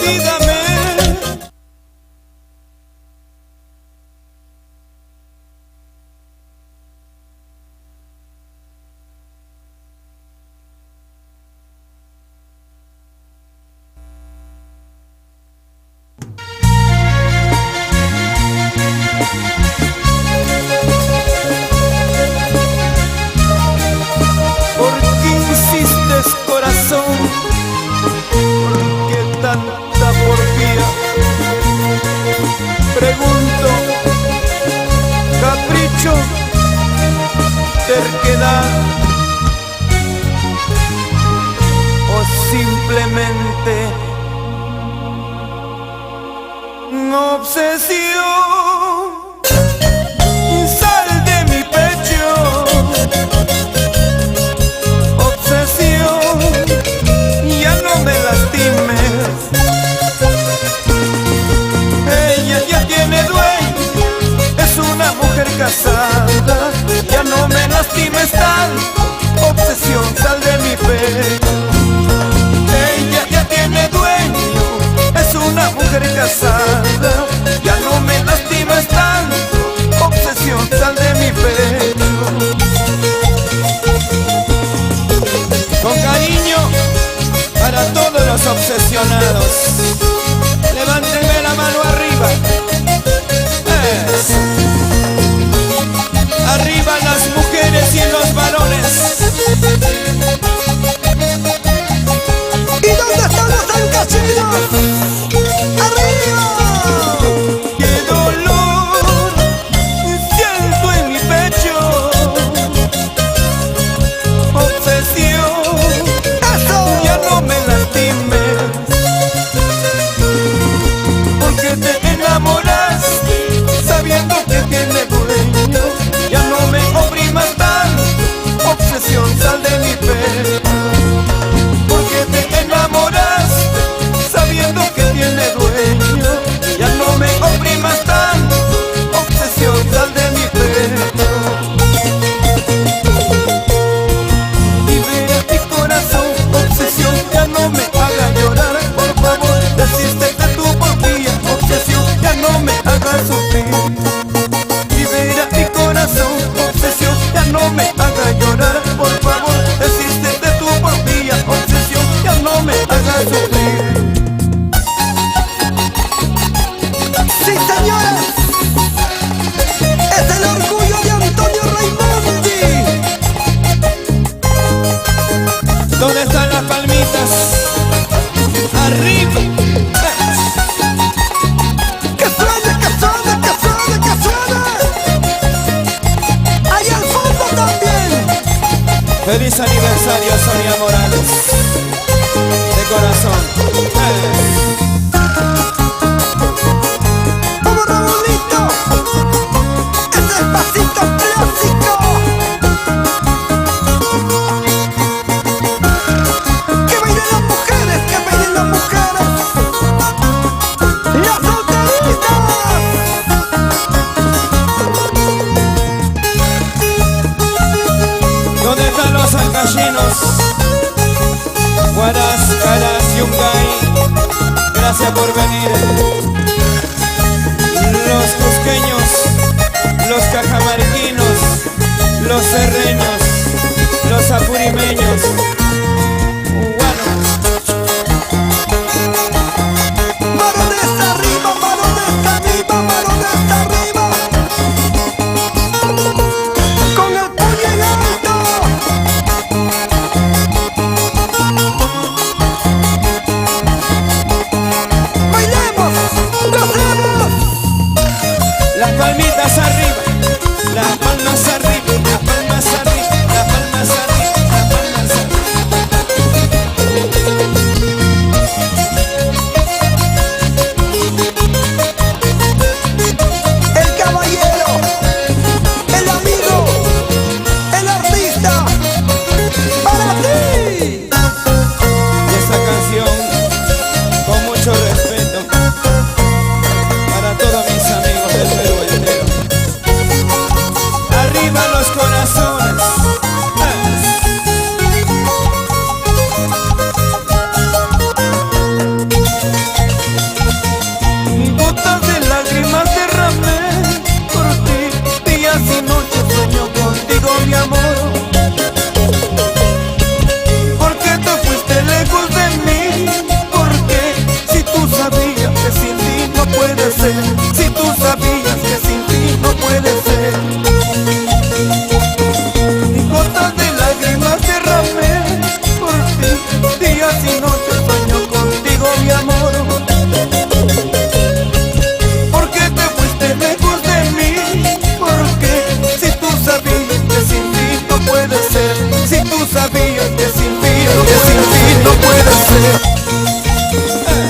dígame. ¿Por qué insistes, corazón? ¿Por qué tanta porfía? Pregunto, capricho, terquedad, o simplemente obsesión. Sal de mi pecho, obsesión, ya no me lastimes. Ella ya tiene dueño, es una mujer casada, ya no me lastimes tanto, obsesión, sal de mi pecho. Ella ya tiene dueño, es una mujer casada, ya no me lastimes tanto, obsesión, sal de mi pecho. Con cariño para todos los obsesionados, levántenme la mano arriba. Eso. Arriba las mujeres y los varones. ¿Y dónde están los tancasinos? ¡Arriba! ¡Qué dolor siento en mi pecho! Obsesión, ¡Eso! ya no me lastimes, porque te enamoraste sabiendo que tiene dueño. Ya no me oprimas tanto, obsesión, sal de mi pecho. Porque te enamoraste sabiendo que tiene dueño. Ya no me oprimas tanto, obsesión, sal de mi pecho. Libera mi corazón, obsesión, ya no me haga llorar. Por favor, desiste de tu porfía, obsesión, ya no me hagas sufrir. Libera mi corazón, obsesión, ya no me haga llorar. Por favor, desiste de tu porfía, obsesión, ya no me hagas sufrir. ¡Sí, señores! ¡Es el orgullo de Antonio Raimondi! ¿Dónde están las palmitas? Arriba. ¡Que suene, que suene, que suene, que suene! ¡Ahí al fondo también! Feliz aniversario, Sonia Morales. De corazón. ¡Vamos, Ramonito! ¡Ese es pasito clásico! ¡Que bailen las mujeres, que bailen las mujeres! ¡Las solteritas! ¿Dónde están los alcachinos? Guaras, caras, yungay.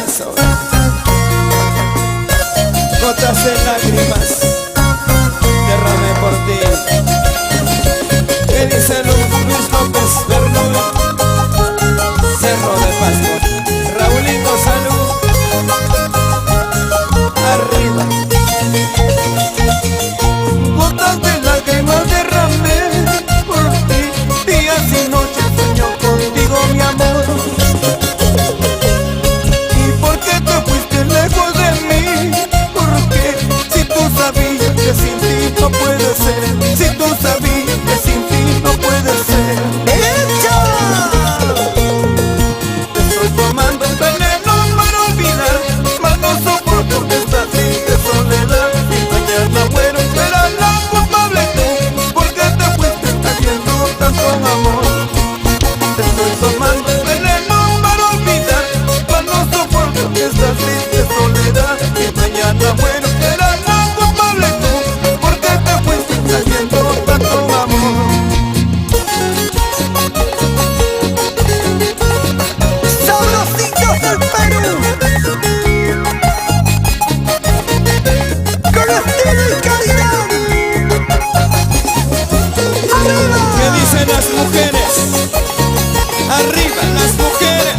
Eso. Gotas de lágrimas derramé por ti. ¿Qué dice Luis López Bernudo? Cerro de Pascua. Raulito, salud. Arriba. Gotas de lágrimas derramé por ti. Días y noches sueño contigo, mi amor. ¿Y por qué te fuiste lejos de mí? Porque si tú sabías que sin ti no puede ser, si tú sabías que sin ti no puede ser. Te estoy tomando un veneno para olvidar, mas no soporto esta triste soledad. Y mañana muero, serás la culpable tú, porque te fuiste teniendo tanto amor. Te estoy tomando un veneno para olvidar, mas no soporto esta triste soledad. Y mañana muero, serás la culpable tú, porque te fuiste teniendo tanto amor. Sabrositos del Perú, con estilo y calidad. ¡Arriba! ¿Qué dicen las mujeres? Arriba las mujeres,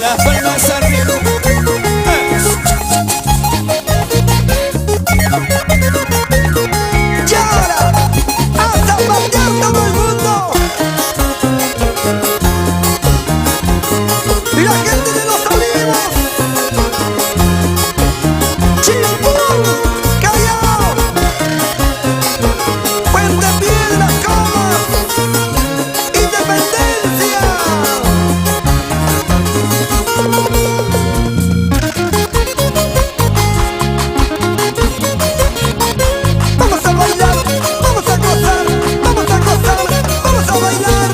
las palmas arriba. Y ahora, a zapatear todo el mundo. La gente de Los Olivos, Chimpún, Callao, Puente Piedra, Comas, Independencia. Vamos a bailar, vamos a gozar, vamos a gozar, vamos a bailar.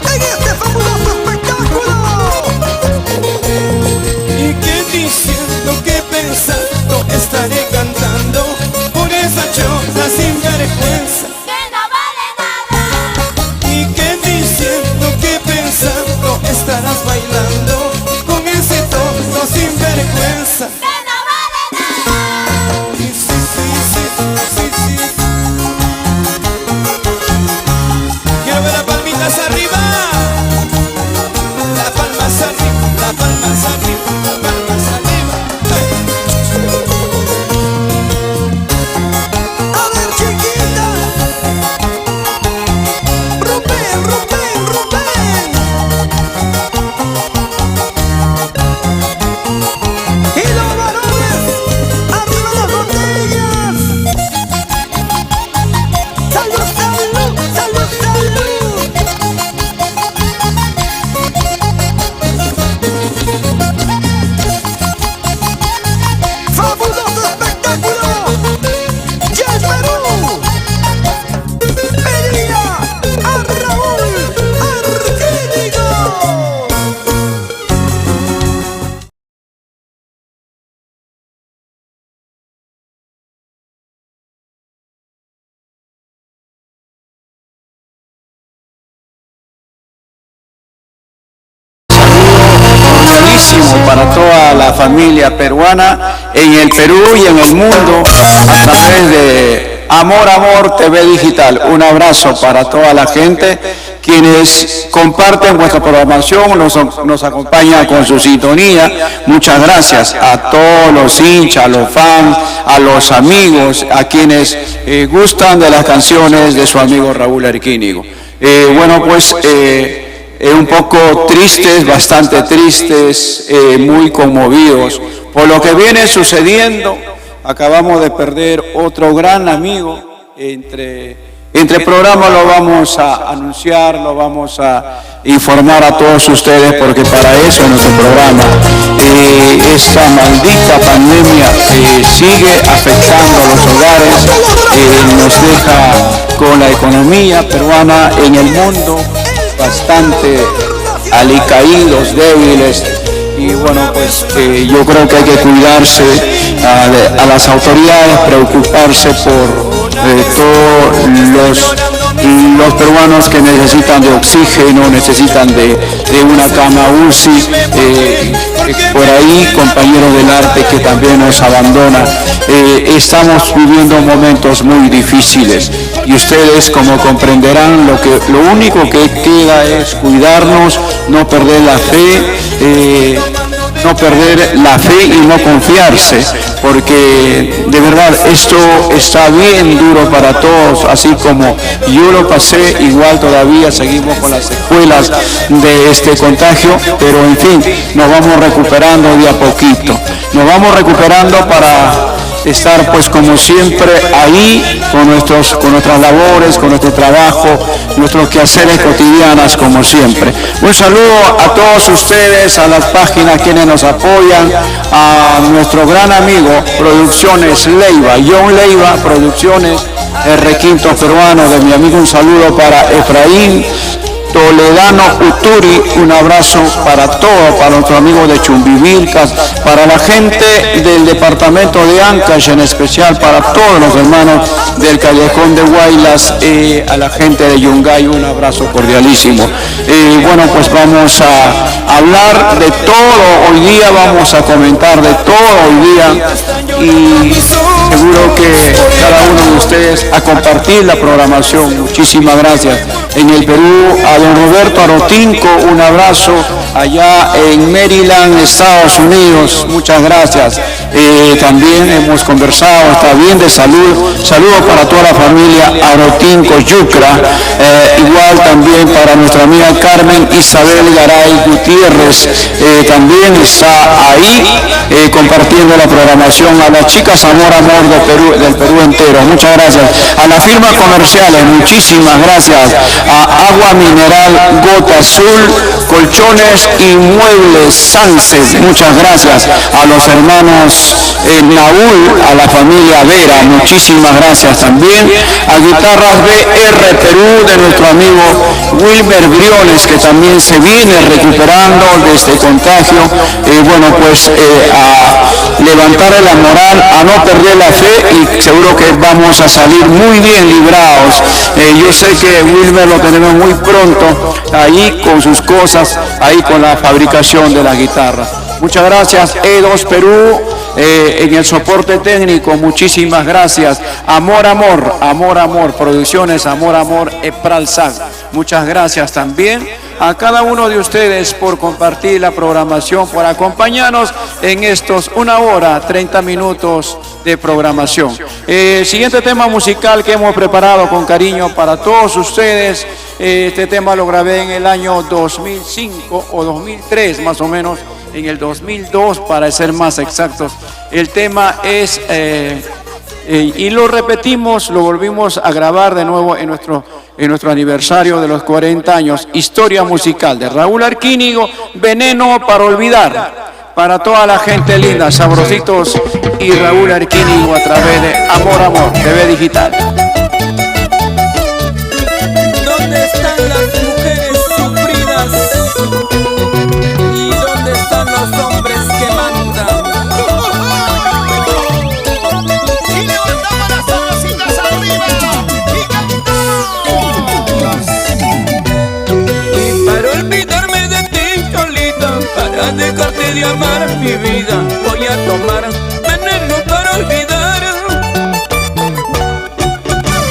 En este fabuloso espectáculo. ¿Y qué diciendo, qué pensando estaré cantando por esa choza sin vergüenza? Que no vale nada, ¿Y qué diciendo, qué pensando estarás bailando con ese tonto sin vergüenza? que no vale nada. Y sí, sí, sí, sí, sí. Quiero ver las palmitas arriba. Las palmas arriba, las palmas arriba, las palmas arriba. A ver, chiquita. Rubén, Rubén, Rubén. Y los varones, arriba las botellas. Salud, salud, salud, salud. ¡Fabuloso espectáculo! ¡Y el Perú! ¡Pedía a Raúl Arquínigo! Buenísimo para toda la familia peruana en el Perú y en el mundo a través de Amor Amor TV Digital. Un abrazo para toda la gente quienes comparten vuestra programación, nos acompañan con su sintonía. Muchas gracias a todos los hinchas, a los fans, a los amigos, a quienes gustan de las canciones de su amigo Raúl Arquínigo. Bueno, pues un poco tristes, bastante tristes, muy conmovidos por lo que viene sucediendo. Acabamos de perder otro gran amigo. Entre programas lo vamos a anunciar, lo vamos a informar a todos ustedes, porque para eso es nuestro programa. Esta maldita pandemia sigue afectando a los hogares, nos deja con la economía peruana en el mundo bastante alicaídos, débiles. Y bueno, pues yo creo que hay que cuidarse a las autoridades, preocuparse por todos los peruanos que necesitan de oxígeno, necesitan de una cama UCI, por ahí compañeros del arte que también nos abandonan. Estamos viviendo momentos muy difíciles y ustedes, como comprenderán, lo único que queda es cuidarnos, no perder la fe, y no confiarse, porque de verdad esto está bien duro para todos, así como yo lo pasé, igual todavía seguimos con las secuelas de este contagio, pero en fin, nos vamos recuperando de a poquito, nos vamos recuperando para estar pues como siempre ahí con nuestras labores, con nuestro trabajo, nuestros quehaceres cotidianas como siempre. Un saludo a todos ustedes, a las páginas quienes nos apoyan, a nuestro gran amigo Producciones Leiva, John Leiva, Producciones, el requinto peruano de mi amigo, un saludo para Efraín Toledano Uturi, un abrazo para todos, para nuestro amigo de Chumbivilcas, para la gente del departamento de Ancash, en especial para todos los hermanos del Callejón de Guaylas, a la gente de Yungay, un abrazo cordialísimo. Bueno, pues vamos a hablar de todo hoy día, vamos a comentar de todo hoy día y seguro que cada uno de ustedes a compartir la programación. Muchísimas gracias. En el Perú, a don Roberto Arotinco, un abrazo allá en Maryland, Estados Unidos, muchas gracias. También hemos conversado, está bien de salud, saludos para toda la familia Arotinco Yucra, igual también para nuestra amiga Carmen Isabel Garay Gutiérrez, también está ahí compartiendo la programación, a las chicas Amor del Perú entero, muchas gracias. A las firmas comerciales, muchísimas gracias. A Agua Mineral Gota Azul, Colchones y Muebles Sánchez, muchas gracias. A los hermanos Naúl, a la familia Vera, muchísimas gracias también. A Guitarras BR Perú de nuestro amigo Wilmer Briones, que también se viene recuperando de este contagio. Bueno, pues a levantar la moral, a no perder la fe y seguro que vamos a salir muy bien librados. Yo sé que Wilmer lo tenemos muy pronto ahí con sus cosas, ahí con la fabricación de la guitarra. Muchas gracias, E2 Perú, en el soporte técnico, muchísimas gracias. Amor, Producciones Amor, Epralzag. Muchas gracias también a cada uno de ustedes por compartir la programación, por acompañarnos en estos 1 hora, 30 minutos de programación. Siguiente tema musical que hemos preparado con cariño para todos ustedes. Este tema lo grabé en el año 2005 o 2003 más o menos, en el 2002 para ser más exactos. El tema es, y lo repetimos, lo volvimos a grabar de nuevo en nuestro aniversario de los 40 años, Historia Musical de Raúl Arquínigo, Veneno para Olvidar. Para toda la gente linda, Sabrositos y Raúl Arquínigo a través de Amor, TV Digital. ¿Dónde están las mujeres sufridas? ¿Y dónde están los hombres que mandan? Y levantamos las sabrositas arriba y cantamos. Y para olvidarme de ti, Cholita, para dejarte de amar mi vida, voy a tomar veneno para olvidar.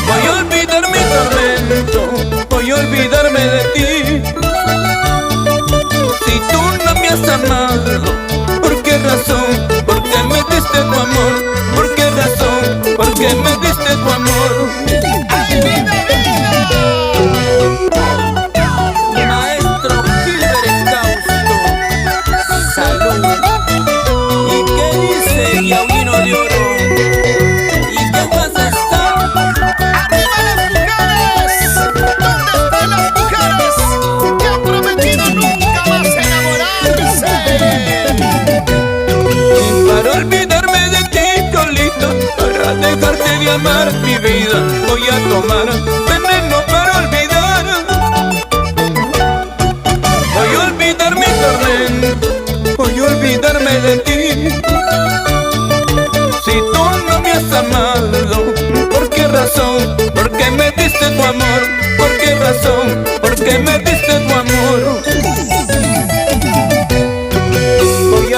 Voy a olvidar mi tormento, voy a olvidarme de ti. Si tú no me has amado, ¿por qué razón? ¿Por qué me diste tu amor? ¿Por qué razón? ¿Por qué me diste tu amor? ¡Ay, vida, Maestro Gilbert Causto, salud. ¿Y qué dice Yahuino de Oro? ¿Y qué pasa está? ¡Arriba las mujeres! ¿Dónde están las mujeres que han prometido nunca más enamorarse?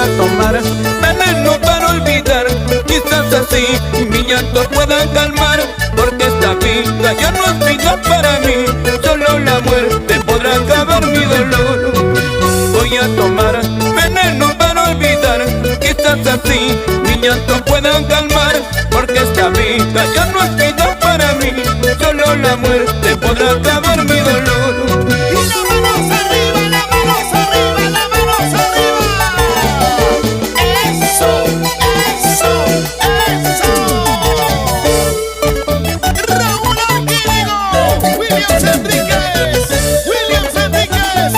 a tomar veneno para olvidar. Quizás así mi llanto pueda calmar, porque esta vida ya no es vida para mí. Solo la muerte podrá acabar mi dolor. Voy a tomar veneno para olvidar. Quizás así mi llanto pueda calmar, porque esta vida ya no es vida para mí. Solo la muerte podrá acabar mi dolor. Y las manos arriba, las manos arriba, las manos arriba. Eso, eso, eso. Raúl Arquínigo, Williams Enríquez,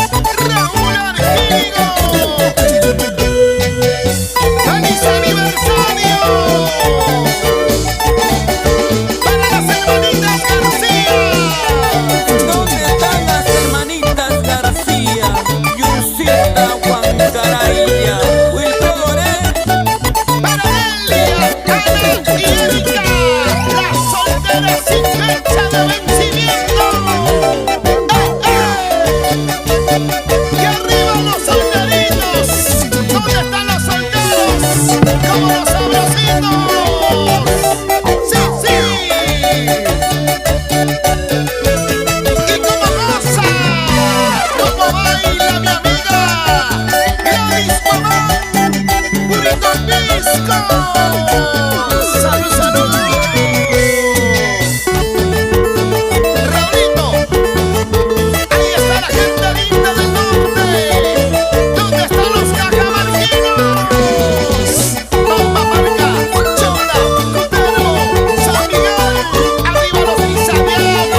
Raúl Arquínigo. ¡Feliz aniversario! Para las hermanitas García. ¿Dónde están las hermanitas García? Yurcita, Juan Caraya, Wilfredo. Para Delia, Ana y Erika, las solteras sin fecha de vencimiento. Y arriba los solteritos. ¿Dónde están los solteros? Como los sabrositos. Sí, sí. Y como goza, como baila mi amiga Gladys Mamán. Burrito Pisco. Salud, salud. Raulito, ahí está la gente linda del norte. ¿Dónde están los cajamarquinos? Bomba Marca, Chola, Cutero, San Miguel. Arriba los bisabuelos.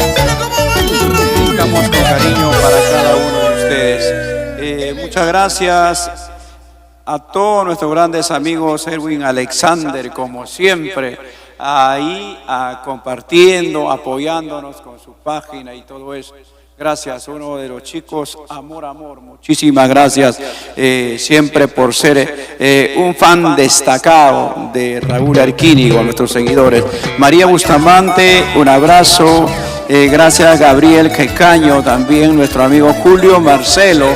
Mira cómo baila Raúl. Estamos con cariño para cada uno de ustedes. Muchas gracias a todos nuestros grandes amigos, Erwin Alexander, como siempre, ahí compartiendo, apoyándonos con su página y todo eso. Gracias, uno de los chicos, Amor, muchísimas gracias siempre por ser un fan destacado de Raúl Arquínigo, a nuestros seguidores. María Bustamante, un abrazo. Gracias Gabriel Quecaño, también nuestro amigo Julio Marcelo,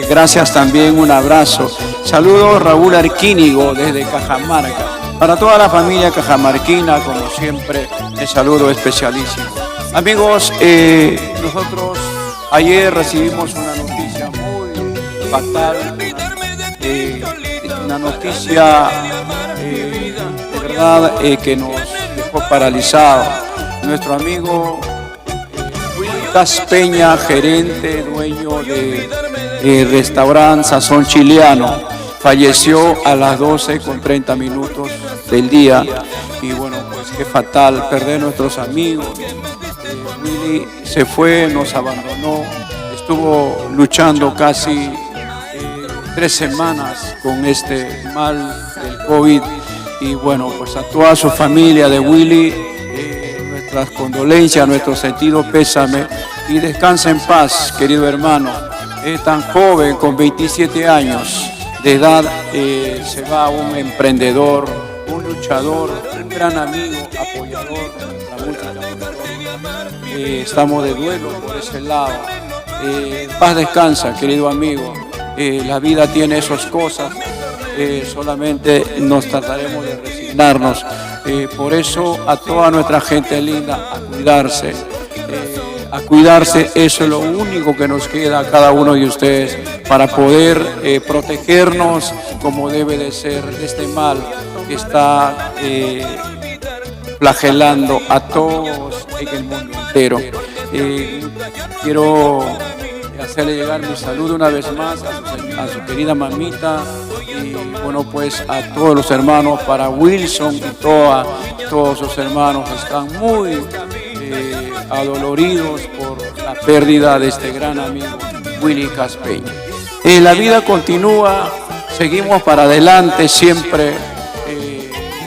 gracias también, un abrazo. Saludos Raúl Arquínigo desde Cajamarca. Para toda la familia cajamarquina, como siempre, el saludo especialísimo. Amigos, nosotros ayer recibimos una noticia muy fatal, una noticia de verdad que nos dejó paralizados. Nuestro amigo Willy Peña, gerente, dueño de restaurante Sazón Chileano, falleció a las 12:30 del día. Y bueno, pues qué fatal perder nuestros amigos. Willy se fue, nos abandonó, estuvo luchando casi 3 semanas con este mal del COVID. Y bueno, pues a toda su familia de Willy, nuestras condolencias, nuestro sentido pésame, y descansa en paz, querido hermano. Tan joven, con 27 años de edad, se va un emprendedor, un luchador, un gran amigo, apoyador de nuestra música. Estamos de duelo por ese lado. Paz descansa, querido amigo. La vida tiene esas cosas. Solamente nos trataremos de resignarnos. Por eso a toda nuestra gente linda, a cuidarse. Eso es lo único que nos queda a cada uno de ustedes para poder protegernos como debe de ser de este mal que está flagelando a todos en el mundo entero. Quiero hacerle llegar mi saludo una vez más a su querida mamita, y bueno, pues a todos los hermanos, para Wilson y todos sus hermanos están muy adoloridos por la pérdida de este gran amigo Willy Caspeña. La vida continúa, seguimos para adelante siempre.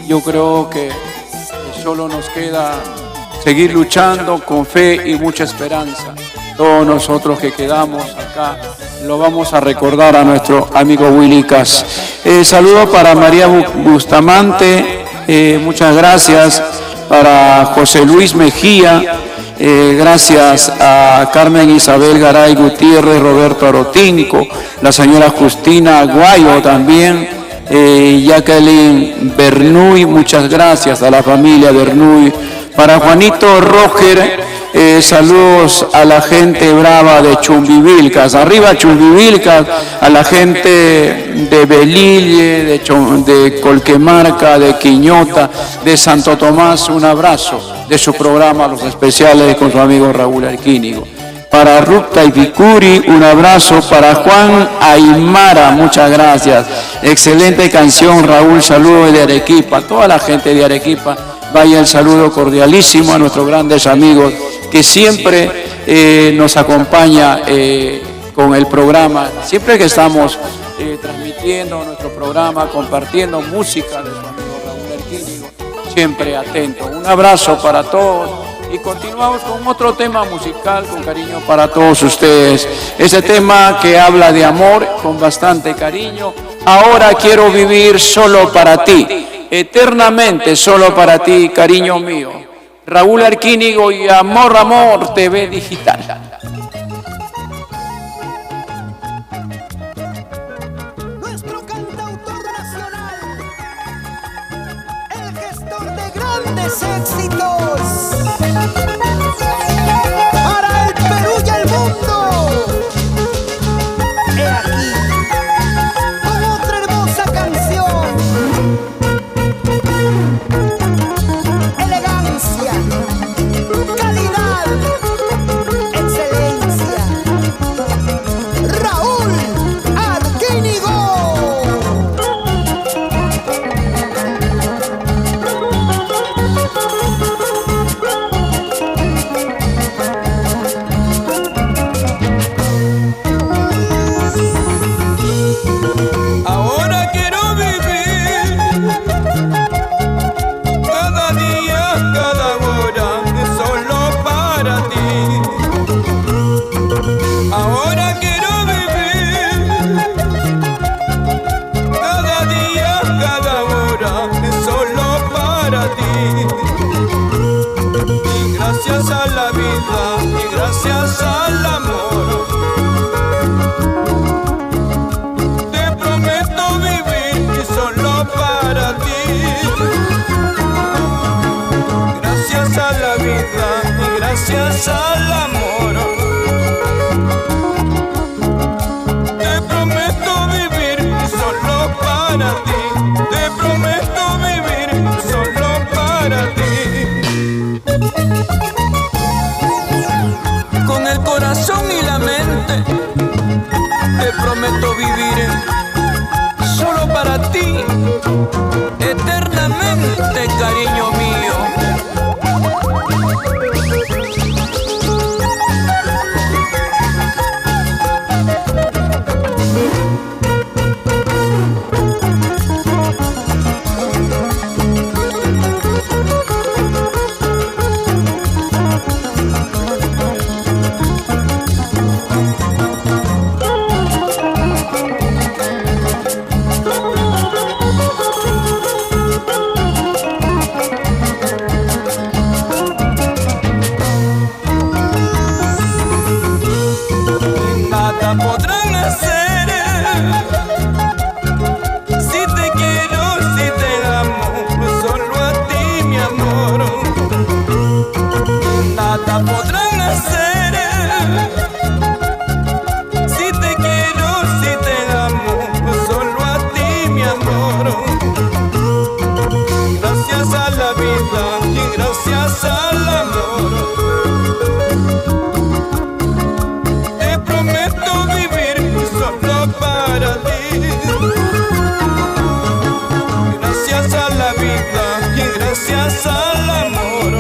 Yo creo que solo nos queda seguir luchando con fe y mucha esperanza. Todos nosotros que quedamos acá lo vamos a recordar a nuestro amigo Willy Cas. Saludo para María Bustamante, Muchas gracias para José Luis Mejía. Gracias a Carmen Isabel Garay Gutiérrez, Roberto Arotinco, la señora Justina Aguayo también, Jacqueline Bernuy, muchas gracias a la familia Bernuy. Para Juanito Roger, saludos a la gente brava de Chumbivilcas, arriba Chumbivilcas, a la gente de Belille, de Colquemarca, de Quiñota, de Santo Tomás, un abrazo de su programa Los Especiales con su amigo Raúl Arquínigo. Para Rupta y Picuri, un abrazo. Para Juan Aymara, muchas gracias. Excelente canción, Raúl, saludos de Arequipa, toda la gente de Arequipa. Vaya el saludo cordialísimo a nuestros grandes amigos que siempre nos acompaña con el programa, siempre que estamos transmitiendo nuestro programa, compartiendo música de su amigo Raúl Arquínigo, siempre atento. Un abrazo para todos y continuamos con otro tema musical con cariño para todos ustedes. Ese tema que habla de amor con bastante cariño. Ahora quiero vivir solo para ti. Eternamente solo para ti, cariño mío. Raúl Arquínigo y Amor, Amor TV Digital. Nuestro cantautor nacional, el gestor de grandes éxitos, para el Perú y el mundo. He aquí, con otra hermosa canción. Elegancia, calidad, excelencia. Raúl Arquínigo. Ahora quiero vivir cada día, cada hora, solo para ti. Ahora quiero vivir cada día, cada hora, solo para ti. Y gracias a la vida, y gracias al amor, te prometo vivir solo para ti. Gracias a la vida y gracias al amor, te prometo vivir solo para ti. Te prometo vivir solo para ti. Con el corazón y la mente, te prometo vivir solo para ti, eternamente, cariño mío. Nada podrán hacer si te quiero, si te amo, solo a ti, mi amor. Nada podrán hacer si te quiero, si te amo, solo a ti, mi amor. Gracias a la vida y gracias al amor, te prometo vivir solo para ti. Gracias a la vida y gracias al amor,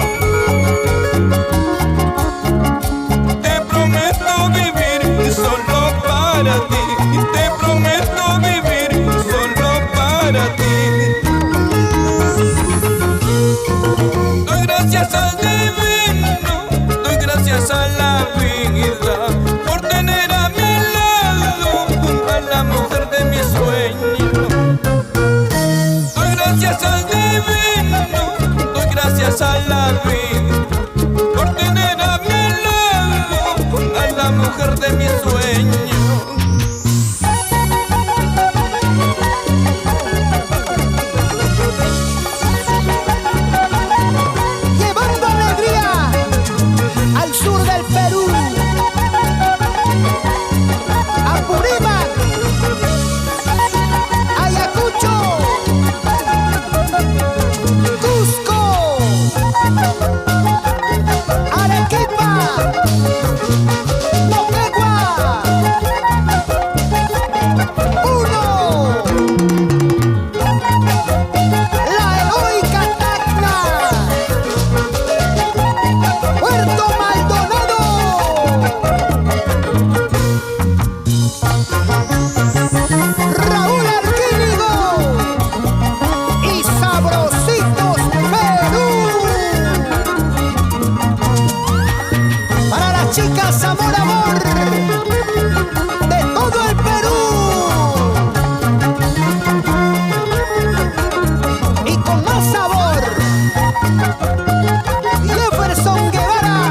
te prometo vivir solo para ti. Te prometo vivir solo para ti. Doy gracias al divino, doy gracias a la vida por tener a mi lado a la mujer de mis sueños. Doy gracias al divino, gracias a la vida por tener a mi lado a la mujer de mis sueños. Llevando alegría al sur del Perú, Apurímac, Ayacucho, Cusco, Arequipa, Moquegua, Puno, la heroica Tacna, Puerto Maldonado, Raúl Arquínigo y Sabrositos Perú. Para las chicas amor, amor de todo el Perú. Y con más sabor, Jefferson Guevara,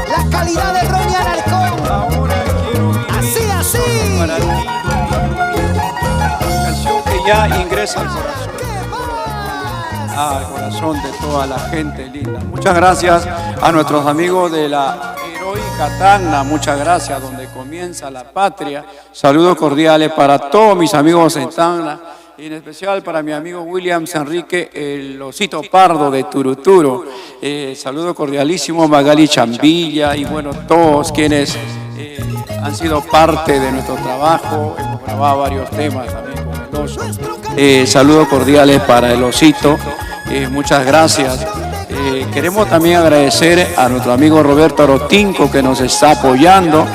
la calidad de Ronnie Alarcón. Ahora quiero vivir Así, así. para ti. Una canción que ya ingresa al corazón. ¿Qué más? Al corazón de toda la gente linda. Muchas gracias a nuestros amigos de la heroica Tacna, muchas gracias, donde comienza la patria. Saludos cordiales para todos mis amigos en Tacna, y en especial para mi amigo Williams Enrique, el osito pardo de Turuturo. Saludo cordialísimo Magali Chambilla y bueno, todos quienes han sido parte de nuestro trabajo. Hemos grabado varios temas también con el oso. Saludos cordiales para el osito. Muchas gracias. Queremos también agradecer a nuestro amigo Roberto Arotinco, que nos está apoyando.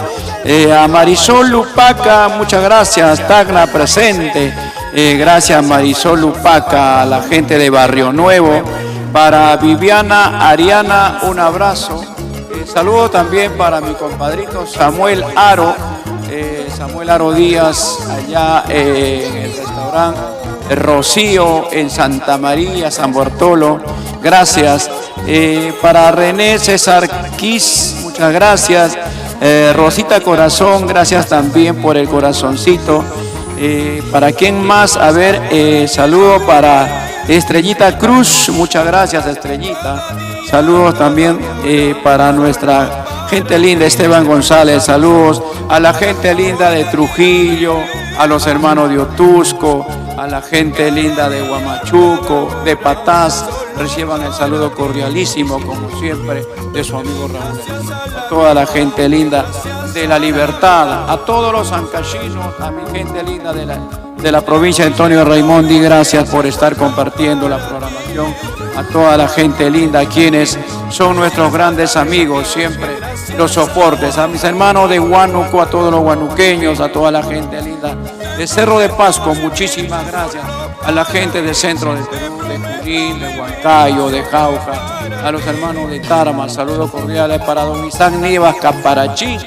A Marisol Lupaca, muchas gracias. Tacna presente. Gracias Marisol Lupaca, a la gente de Barrio Nuevo. Para Viviana Ariana, un abrazo. Saludo también para mi compadrito Samuel Aro. Samuel Aro Díaz, allá en el restaurante Rocío en Santa María, San Bartolo. Gracias. Para René César Quis, muchas gracias. Rosita Corazón, gracias también por el corazoncito. ¿Para quién más? A ver, saludo para Estrellita Cruz, muchas gracias Estrellita. Saludos también para nuestra gente linda, Esteban González. Saludos a la gente linda de Trujillo, a los hermanos de Otusco, a la gente linda de Huamachuco, de Patás. Reciban el saludo cordialísimo, como siempre, de su amigo Raúl. A toda la gente linda de La Libertad, a todos los ancachinos, a mi gente linda de la provincia de Antonio Raimondi, gracias por estar compartiendo la programación. A toda la gente linda, quienes son nuestros grandes amigos, siempre los soportes. A mis hermanos de Huánuco, a todos los huanuqueños, a toda la gente linda de Cerro de Pasco, muchísimas gracias. A la gente del centro del Perú, de Junín, de Huancayo, de Jauja, a los hermanos de Tarma, saludos cordiales para don Isaac Nivas Caparachí.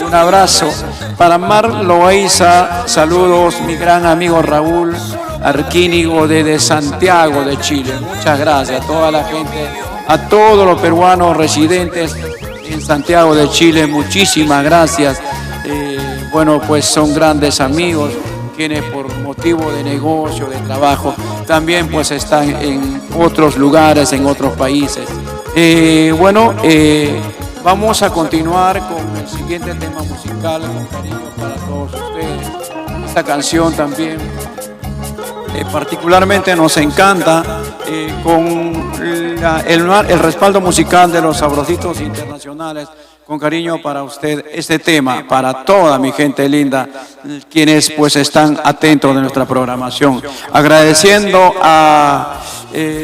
Un abrazo para Mar Loaiza, saludos mi gran amigo Raúl Arquínigo desde Santiago de Chile. Muchas gracias a toda la gente, a todos los peruanos residentes en Santiago de Chile, muchísimas gracias. Bueno, pues son grandes amigos, quienes por motivo de negocio, de trabajo, también pues están en otros lugares, en otros países. Vamos a continuar con el siguiente tema musical, con cariño para todos ustedes. Esta canción también particularmente nos encanta, con el respaldo musical de los Sabrositos Internacionales. Con cariño para usted este tema, para toda mi gente linda, quienes pues están atentos de nuestra programación. Agradeciendo a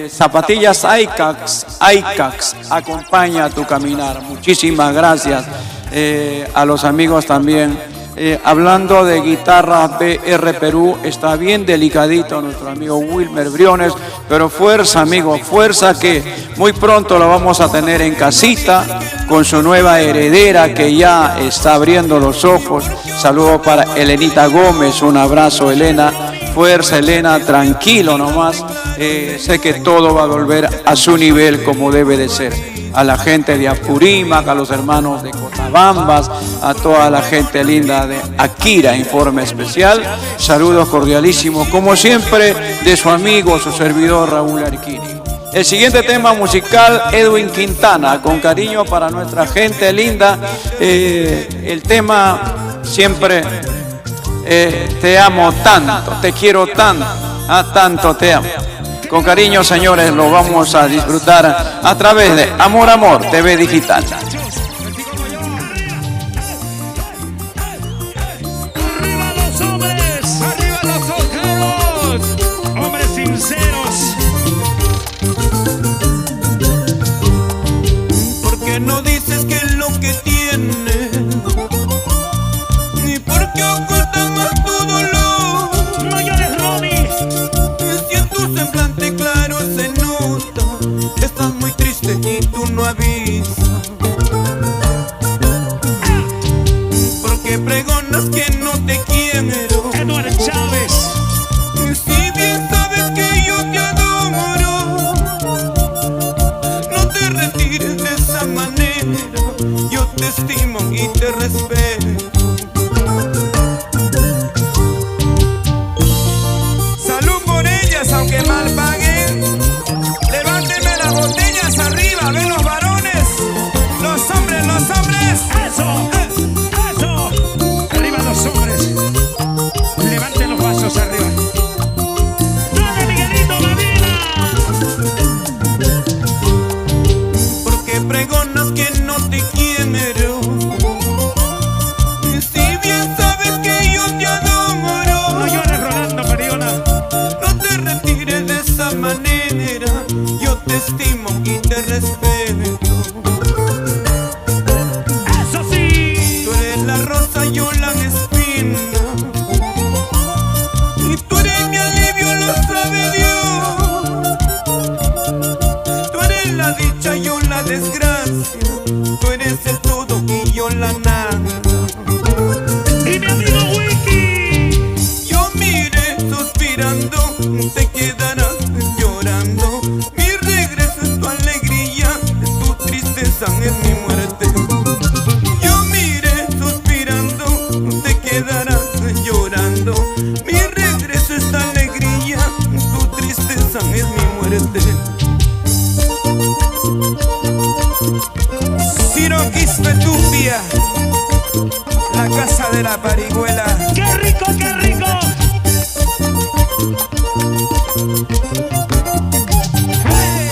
Zapatillas Aicax, acompaña a tu caminar. Muchísimas gracias a los amigos también. Hablando de guitarra BR Perú, está bien delicadito nuestro amigo Wilmer Briones, pero fuerza amigo, fuerza, que muy pronto lo vamos a tener en casita con su nueva heredera que ya está abriendo los ojos. Saludos para Elenita Gómez, un abrazo Elena, fuerza, Elena, tranquilo nomás. Sé que todo va a volver a su nivel como debe de ser. A la gente de Apurímac, a los hermanos de Cotabambas, a toda la gente linda de Akira, informe especial. Saludos cordialísimos, como siempre, de su amigo, su servidor Raúl Arquini. El siguiente tema musical, Edwin Quintana, con cariño para nuestra gente linda. El tema siempre, te amo tanto, te quiero tanto, tanto te amo. Con cariño, señores, lo vamos a disfrutar a través de Amor Amor TV Digital. ¡Arriba los hombres! ¡Arriba los solteros! ¡Hombres sinceros! ¿Por qué no dices qué es lo que tienes? ¿Ni por qué ocultas más tu dolor? ¡No llores, Ronnie! Si en tu semblante claro se nota, estás muy triste y tú no avisas. Porque pregonas que no te quiero. Edward Chávez. Si bien sabes que yo te adoro, no te retires de esa manera. Yo te estimo y te respeto. Salud por ellas, aunque mal paguen. Levánteme las botellas arriba, ven los varones, los hombres, los hombres. ¡Eso! ¡Eso! ¡Arriba los hombres! ¡Levanten los vasos arriba! ¡Dale, Miguelito Medina! Porque pregonas que no te quiero. Si bien sabes que yo te adoro, ¡No llores, Rolando Periona! no te retires de esa manera. Yo te estimo y te respeto. ¡Eso sí! Tú eres la rosa, yo la espina. Y tú eres mi alivio, lo sabe Dios. Tú eres la dicha, yo la desgracia. Tú eres el todo y yo la nada. ¡Y mi amigo Wiki! Yo miré suspirando, te quedarás llorando. Mi regreso es tu alegría, tu tristeza es mi muerte. Yo miré suspirando, te quedarás llorando. Mi regreso es tu alegría, tu tristeza es mi muerte. Ciro Quispe-Tupia, la casa de la parihuela. ¡Qué rico, qué rico! ¡Hey,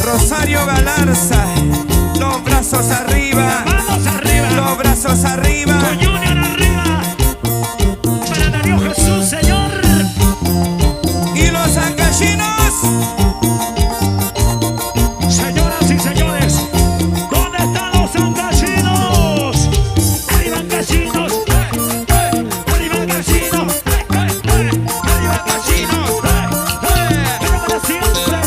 Rosario Galarza, los brazos arriba, ¡Vamos arriba! los brazos arriba. ¡Con Junior arriba! ¡Para Darío Jesús, señor! Y los ancallinos, Señoras y señores, ¿dónde están los ancallinos? ¡Arriba ancallinos! ¡Arriba ancallinos! ¡Arriba ancallinos! ¡Pero para siempre!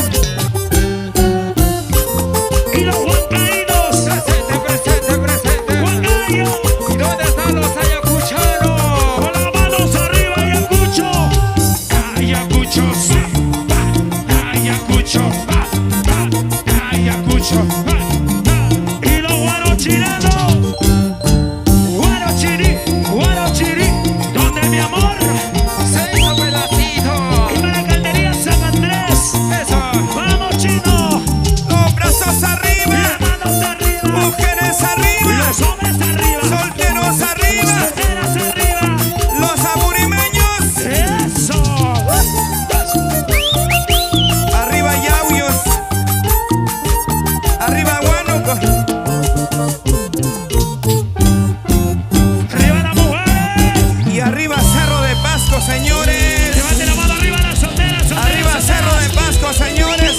¡Y los huancaínos! presente, presente. ¡Huancayo! ¿Y dónde están los ayacuchanos? ¡Con las manos arriba, Ayacucho! ¡Ayacuchos! ¡Ayacucho! ¡Ayacucho! ¡Y los guarochirenos! ¡Guarochirí! ¿Dónde, mi amor? Se hizo pedacito. ¡Y para Caldería San Andrés! Eso. ¡Vamos, chino! Los brazos ¡Y arriba, las manos arriba! mujeres arriba, ¡Los hombres arriba! solteros arriba, ¡Solteras arriba! los aburimeños, ¡Eso! arriba yauyos, arriba Huánuco, ¡Arriba la mujer! y arriba Cerro de Pasco, señores. ¡Levante la mano arriba las solteras! Arriba Cerro de Pasco, señores.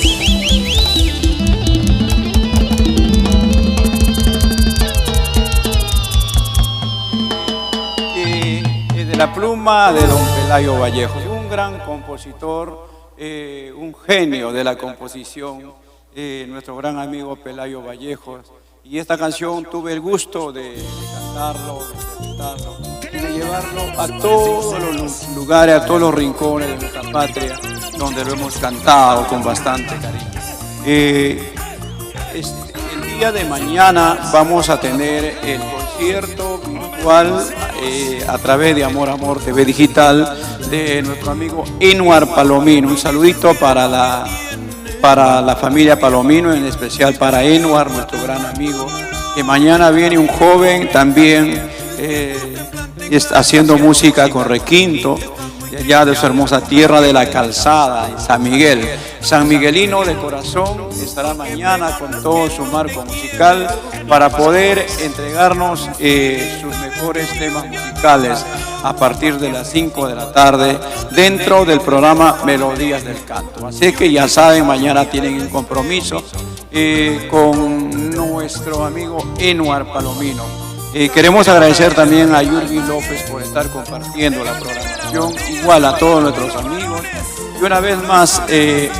Y de la pluma de don Pelayo Vallejo, un gran compositor, un genio de la composición, nuestro gran amigo Pelayo Vallejo. Y esta canción tuve el gusto de cantarlo, de interpretarlo y de llevarlo a todos los lugares, a todos los rincones de nuestra patria, donde lo hemos cantado con bastante cariño. El día de mañana vamos a tener el concierto virtual a través de Amor Amor TV Digital de nuestro amigo Enwar Palomino. Un saludito para la familia Palomino, en especial para Enwar, nuestro gran amigo, que mañana viene un joven también haciendo música con requinto, de allá de su hermosa tierra de la Calzada, en San Miguel. San Miguelino de corazón estará mañana con todo su marco musical para poder entregarnos sus mejores temas musicales a partir de las 5 de la tarde dentro del programa Melodías del Canto. Así que ya saben, mañana tienen un compromiso con nuestro amigo Enwar Palomino. Queremos agradecer también a Yurgi López por estar compartiendo la programación, igual a todos nuestros amigos. Y una vez más,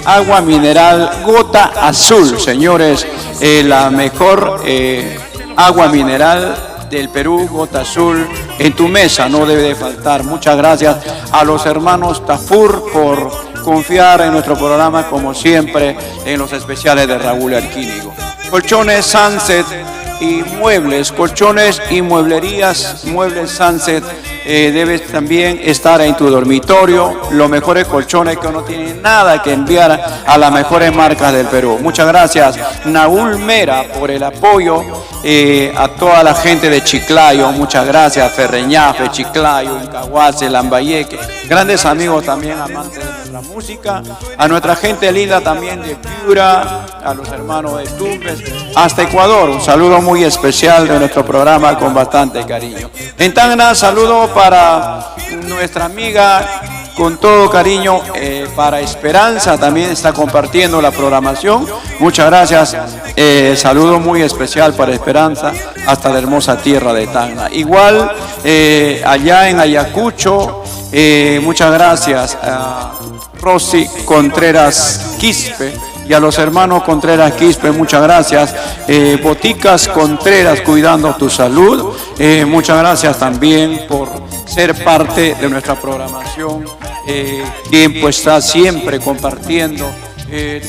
agua mineral Gota Azul, señores, la mejor agua mineral del Perú, Gota Azul, en tu mesa no debe de faltar. Muchas gracias a los hermanos Tafur por confiar en nuestro programa, como siempre, en los especiales de Raúl Arquínigo. Colchones Sunset y muebles, colchones y mueblerías, muebles Sunset, debes también estar en tu dormitorio. Los mejores colchones que no tienen nada que enviar a las mejores marcas del Perú. Muchas gracias, Naúl Mera, por el apoyo a toda la gente de Chiclayo. Muchas gracias, Ferreñafe, Chiclayo, Incahuase, Lambayeque. Grandes amigos también, amantes de nuestra música. A nuestra gente linda también de Piura, a los hermanos de Tumbes, hasta Ecuador. Un saludo muy especial de nuestro programa con bastante cariño. En Tacna, saludo para nuestra amiga con todo cariño, para Esperanza, también está compartiendo la programación. Muchas gracias. Saludo muy especial para Esperanza hasta la hermosa tierra de Tacna. Igual allá en Ayacucho, muchas gracias a Rosy Contreras Quispe y a los hermanos Contreras Quispe, muchas gracias. Boticas Contreras, cuidando tu salud. Muchas gracias también por ser parte de nuestra programación. Tiempo está siempre compartiendo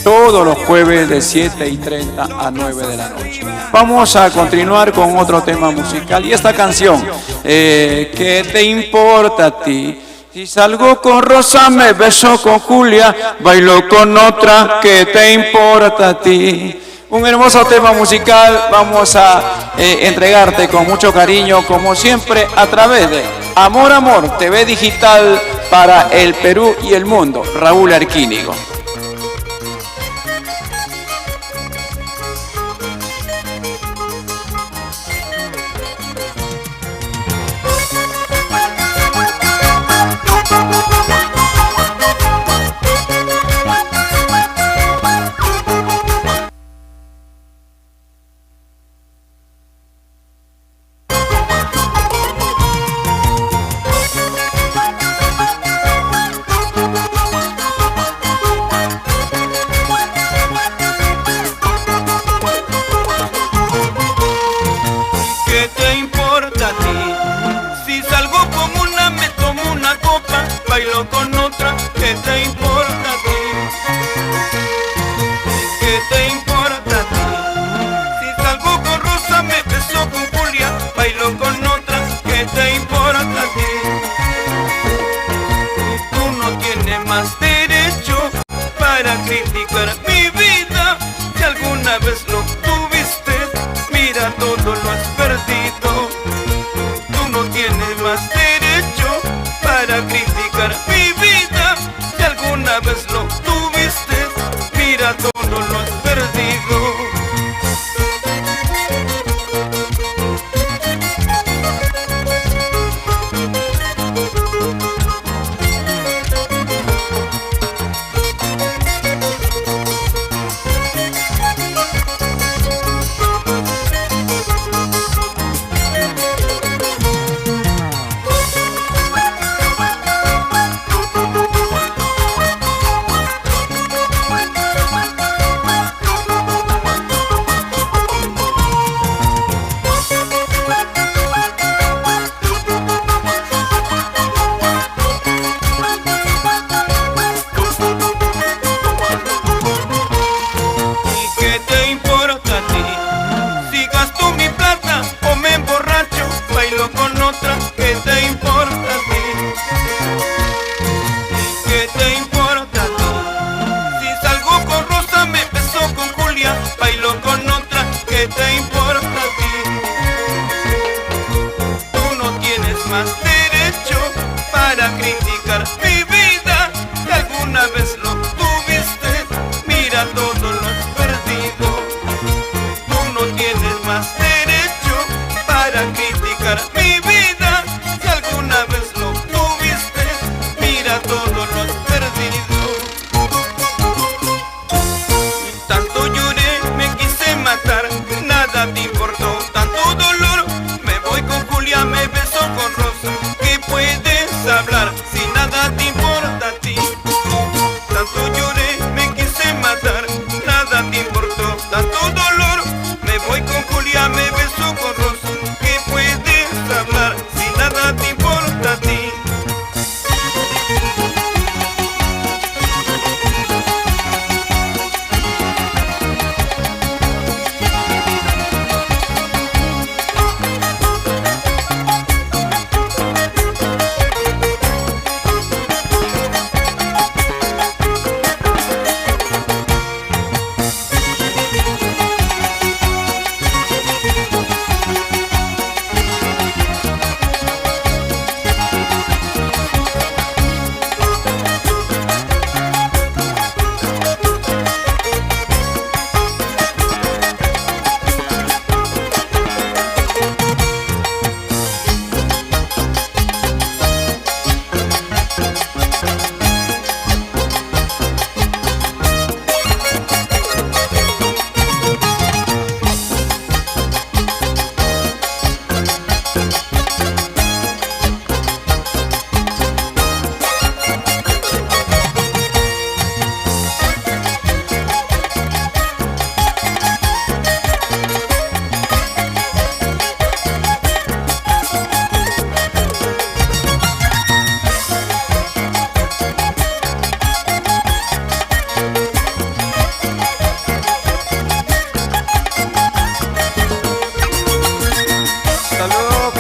todos los jueves de 7:30 a 9 de la noche. Vamos a continuar con otro tema musical y esta canción, ¿qué te importa a ti? Si salgo con Rosa, me beso con Julia, bailo con otra, ¿qué te importa a ti? Un hermoso tema musical, vamos a entregarte con mucho cariño, como siempre, a través de Amor Amor TV Digital para el Perú y el mundo. Raúl Arquínigo. criticar mi vida. Si alguna vez lo tuviste, mira todo lo has perdido. Tú no tienes más derecho para criticar mi vida. Si alguna vez lo tuviste, mira todo lo has perdido. Tanto lloré, me quise matar, nada te importó, tanto dolor. Me voy con Julia, me beso con Rosa. ¿Qué puedes hablar si nada te importa a ti? Tanto lloré, me quise matar, nada te importó, tanto dolor. Me voy con Julia, me beso con Rosa. ¿Qué puedes hablar si nada te importa a ti?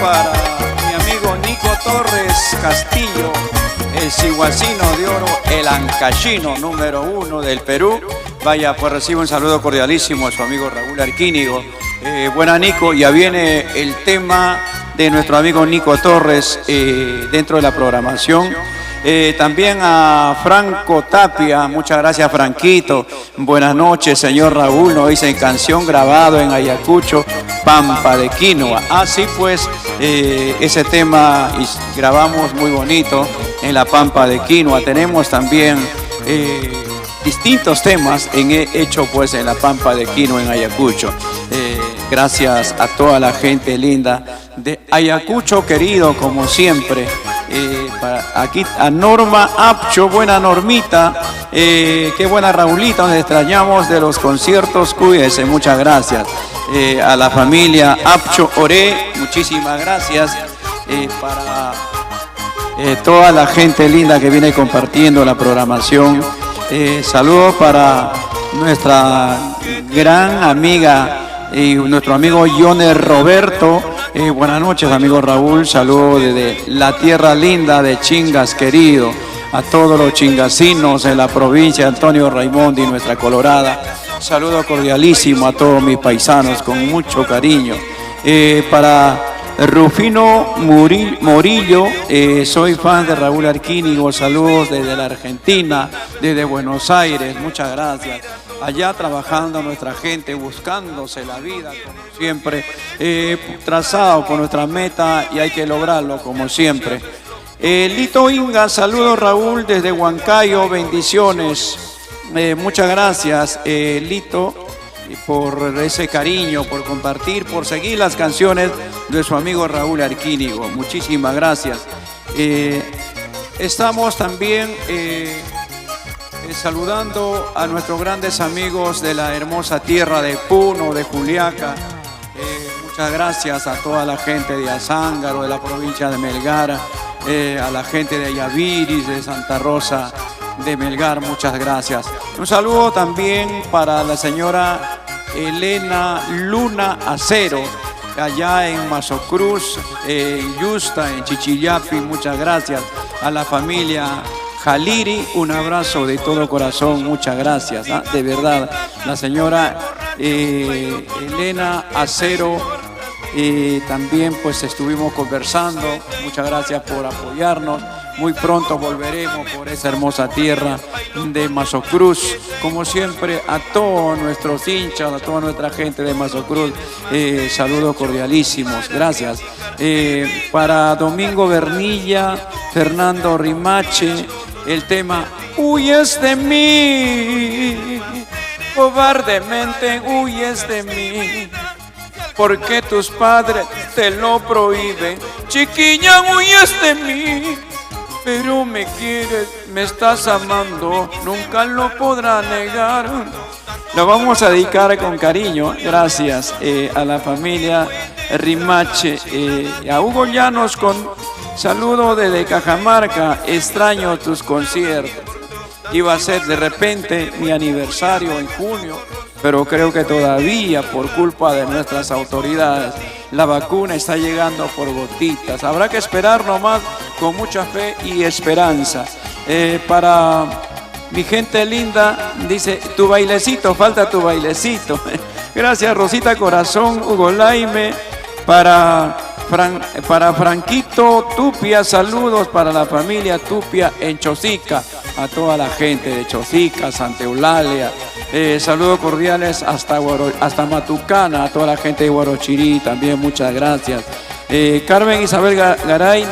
Para mi amigo Nico Torres Castillo, el ciguacino de oro, el ancachino número 1 del Perú. Vaya, pues recibo un saludo cordialísimo a su amigo Raúl Arquínigo. Buena Nico, ya viene el tema de nuestro amigo Nico Torres dentro de la programación. También a Franco Tapia, muchas gracias Franquito. Buenas noches, señor Raúl, nos dicen canción grabado en Ayacucho, Pampa de Quinoa. Así pues, ese tema grabamos muy bonito en la Pampa de Quinoa. Tenemos también distintos temas hecho pues en la Pampa de Quinoa en Ayacucho. Gracias a toda la gente linda de Ayacucho querido, como siempre. Aquí a Norma Apcho, buena Normita, qué buena Raulita, nos extrañamos de los conciertos, cuídense, muchas gracias. A la familia Apcho Oré, muchísimas gracias. Para toda la gente linda que viene compartiendo la programación, saludos para nuestra gran amiga y nuestro amigo Joner Roberto. Buenas noches, amigo Raúl. Saludos desde la tierra linda de Chingas, querido. A todos los chingasinos en la provincia de Antonio Raimondi, nuestra Colorada. Saludo cordialísimo a todos mis paisanos con mucho cariño. Para Rufino Morillo, soy fan de Raúl Arquínigo. Saludos desde la Argentina, desde Buenos Aires. Muchas gracias. Allá trabajando nuestra gente, buscándose la vida, como siempre, trazado por nuestra meta y hay que lograrlo como siempre. Lito Inga, saludos Raúl desde Huancayo, bendiciones. Muchas gracias Lito por ese cariño, por compartir, por seguir las canciones de su amigo Raúl Arquínigo. Muchísimas gracias. Estamos también saludando a nuestros grandes amigos de la hermosa tierra de Puno, de Juliaca. Muchas gracias a toda la gente de Azángaro, de la provincia de Melgar, a la gente de Ayaviris, de Santa Rosa de Melgar, muchas gracias. Un saludo también para la señora Elena Luna Acero, allá en Mazocruz, en Yusta, en Chichillapi, muchas gracias. A la familia Jaliri, un abrazo de todo corazón, muchas gracias, de verdad. La señora Elena Acero, también pues estuvimos conversando, muchas gracias por apoyarnos, Muy pronto volveremos por esa hermosa tierra de Mazocruz. Como siempre, a todos nuestros hinchas, a toda nuestra gente de Mazocruz, saludos cordialísimos. Gracias. Para Domingo Bernilla, Fernando Rimache, el tema "Huyes de mí, cobardemente huyes de mí, porque tus padres te lo prohíben. Chiquilla, huyes de mí, pero me quieres, me estás amando, nunca lo podrá negar". Lo vamos a dedicar con cariño, gracias a la familia Rimache, a Hugo Llanos con saludo desde Cajamarca. Extraño tus conciertos. Iba a ser de repente mi aniversario en junio, pero creo que todavía por culpa de nuestras autoridades la vacuna está llegando por gotitas. Habrá que esperar nomás con mucha fe y esperanza. Para mi gente linda, dice, tu bailecito, falta tu bailecito. Gracias, Rosita Corazón, Hugo Laime. Para Franquito Tupia, saludos para la familia Tupia en Chosica, a toda la gente de Chosica, Santa Eulalia. Saludos cordiales hasta Matucana, a toda la gente de Guarochirí también, muchas gracias. Carmen Isabel Garay,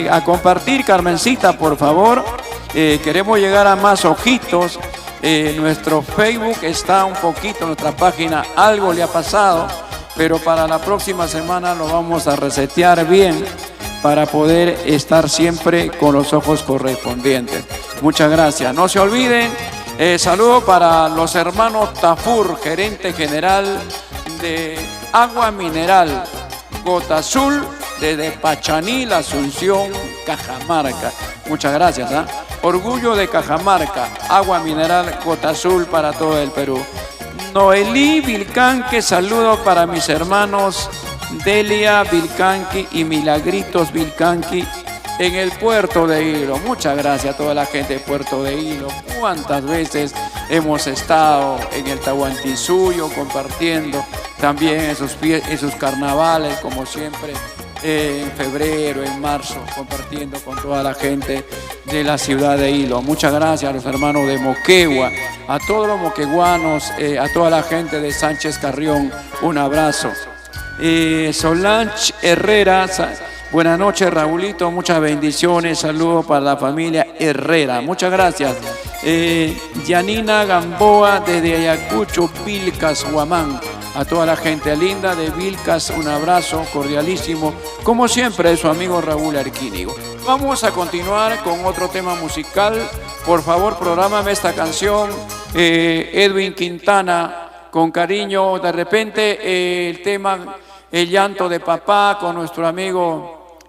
a compartir, Carmencita, por favor. Queremos llegar a más ojitos. Nuestro Facebook está un poquito, nuestra página, algo le ha pasado, pero para la próxima semana lo vamos a resetear bien para poder estar siempre con los ojos correspondientes. Muchas gracias. No se olviden, saludo para los hermanos Tafur, gerente general de Agua Mineral Gota Azul, desde Pachanil, Asunción, Cajamarca. Muchas gracias. Orgullo de Cajamarca, Agua Mineral Gota Azul para todo el Perú. Noelí Vilcanque, saludos para mis hermanos Delia Vilcanqui y Milagritos Vilcanqui en el Puerto de Hilo. Muchas gracias a toda la gente de Puerto de Hilo. Cuántas veces hemos estado en el Tahuantinsuyo compartiendo también en sus carnavales, como siempre, en febrero, en marzo, compartiendo con toda la gente de la ciudad de Hilo. Muchas gracias a los hermanos de Moquegua, a todos los moqueguanos, a toda la gente de Sánchez Carrión, un abrazo. Solange Herrera, buenas noches, Raulito, muchas bendiciones, saludos para la familia Herrera, muchas gracias. Yanina Gamboa desde Ayacucho, Vilcas, Huamán, a toda la gente linda de Vilcas, un abrazo cordialísimo, como siempre, de su amigo Raúl Arquínigo. Vamos a continuar con otro tema musical. Por favor, prográmame esta canción, Edwin Quintana, con cariño. De repente, el tema El llanto de papá, con nuestro amigo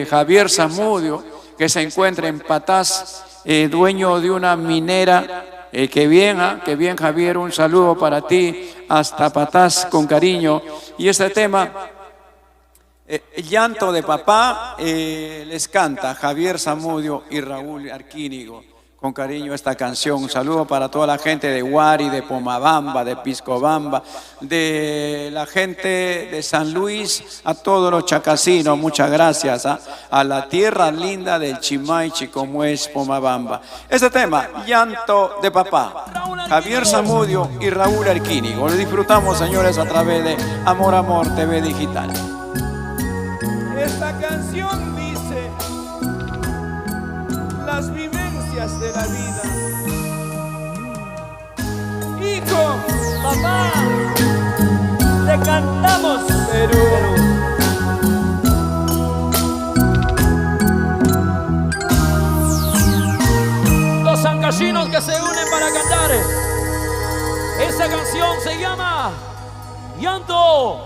Javier Zamudio, que se encuentra en Patás, dueño de una minera. Que bien, Javier, un saludo para ti, hasta Patás, con cariño. Y este tema, El llanto de papá, les canta Javier Zamudio y Raúl Arquínigo. Con cariño esta canción. Un saludo para toda la gente de Huari, de Pomabamba, de Piscobamba, de la gente de San Luis, a todos los chacasinos. Muchas gracias a la tierra linda del Chimaichi, como es Pomabamba. Este tema, Llanto de papá, Javier Zamudio y Raúl Arquínigo. Lo disfrutamos, señores, a través de Amor Amor TV Digital. Esta canción dice las vivencias de la vida. Hijo, Papá, te cantamos Perú. Dos sancasinos que se unen para cantar. Esa canción se llama Llanto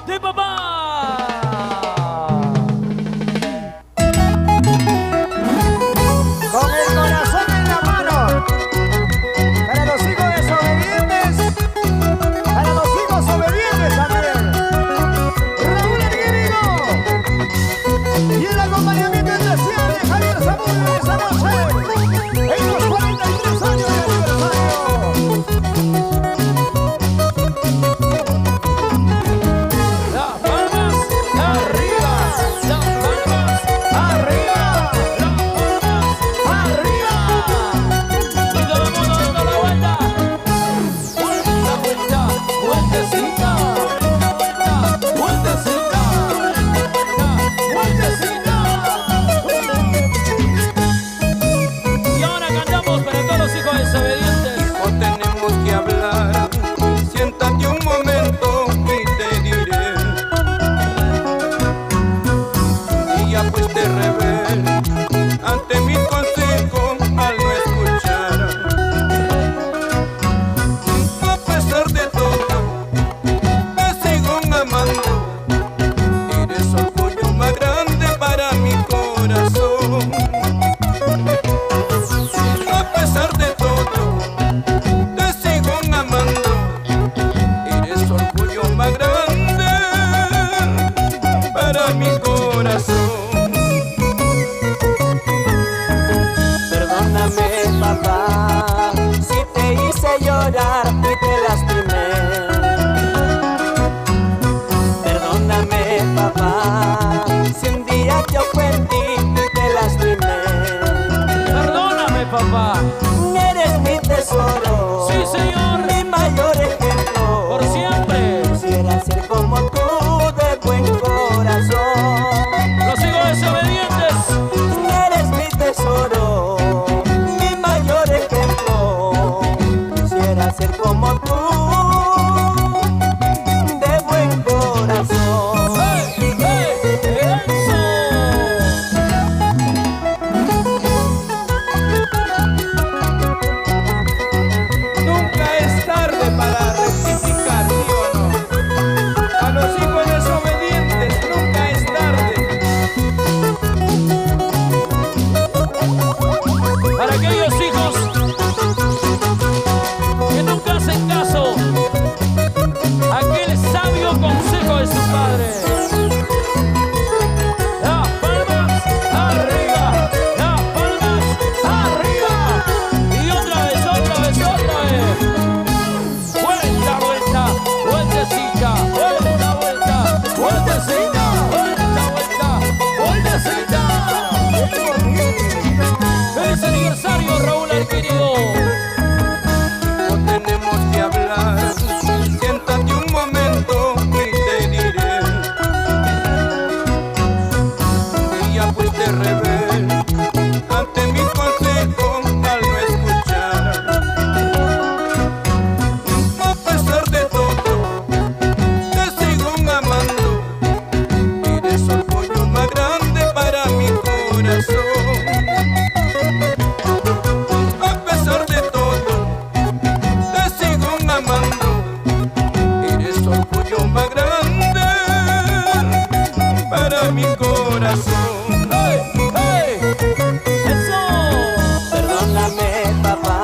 de papá. Con el corazón en la mano, para los hijos desobedientes, para los hijos obedientes también. Raúl Arquínigo y el acompañamiento especial de Javier Zamudio de esa noche en los 43 años de aniversario. La palma. Perdóname, papá, si te hice llorar y te lastimé. Perdóname, papá, si un día yo ofendí y te lastimé. Perdóname, papá. Eres mi tesoro, Sí, Señor. mi mayor ejemplo. Por siempre. Quisiera ser como tú, de buen corazón. Los hijos desobedientes. Eres mi tesoro, mi mayor ejemplo. Quisiera ser como tú, de buen corazón. ¡Hey, hey! ¡Eso! Nunca es tarde para rectificar, ¿sí o no? A los hijos desobedientes nunca es tarde. Para aquellos hijos que nunca hacen caso a aquel sabio consejo de su padre. Las palmas arriba, las palmas arriba. Y otra vez, otra vez, otra vez. Vuelta, vuelta, vueltecita, vuelta, vuelta, vueltecita, vuelta, vuelta, vueltecita. ¡Feliz aniversario, Raúl Alquirido! No tenemos que hablar, siéntate un momento y te diré que ya fuiste rebelde ante mi consejo al no escuchar. A pesar de todo, te sigo amando, eres orgullo más grande para mi corazón. A pesar de todo, te sigo amando, eres orgullo más grande para mi corazón. ¡Hey, hey! ¡Eso! Perdóname, papá,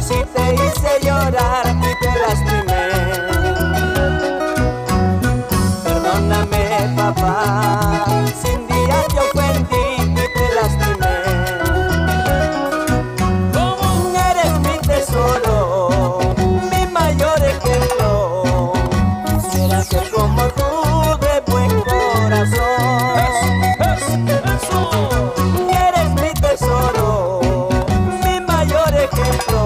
si te hice llorar y te lastimé. Perdóname, papá, si un día yo ofendí y te lastimé. ¿Cómo? Eres mi tesoro, mi mayor ejemplo. Quisiera ser como tú, de buen corazón. ¡Eso! Eres mi tesoro, mi mayor ejemplo.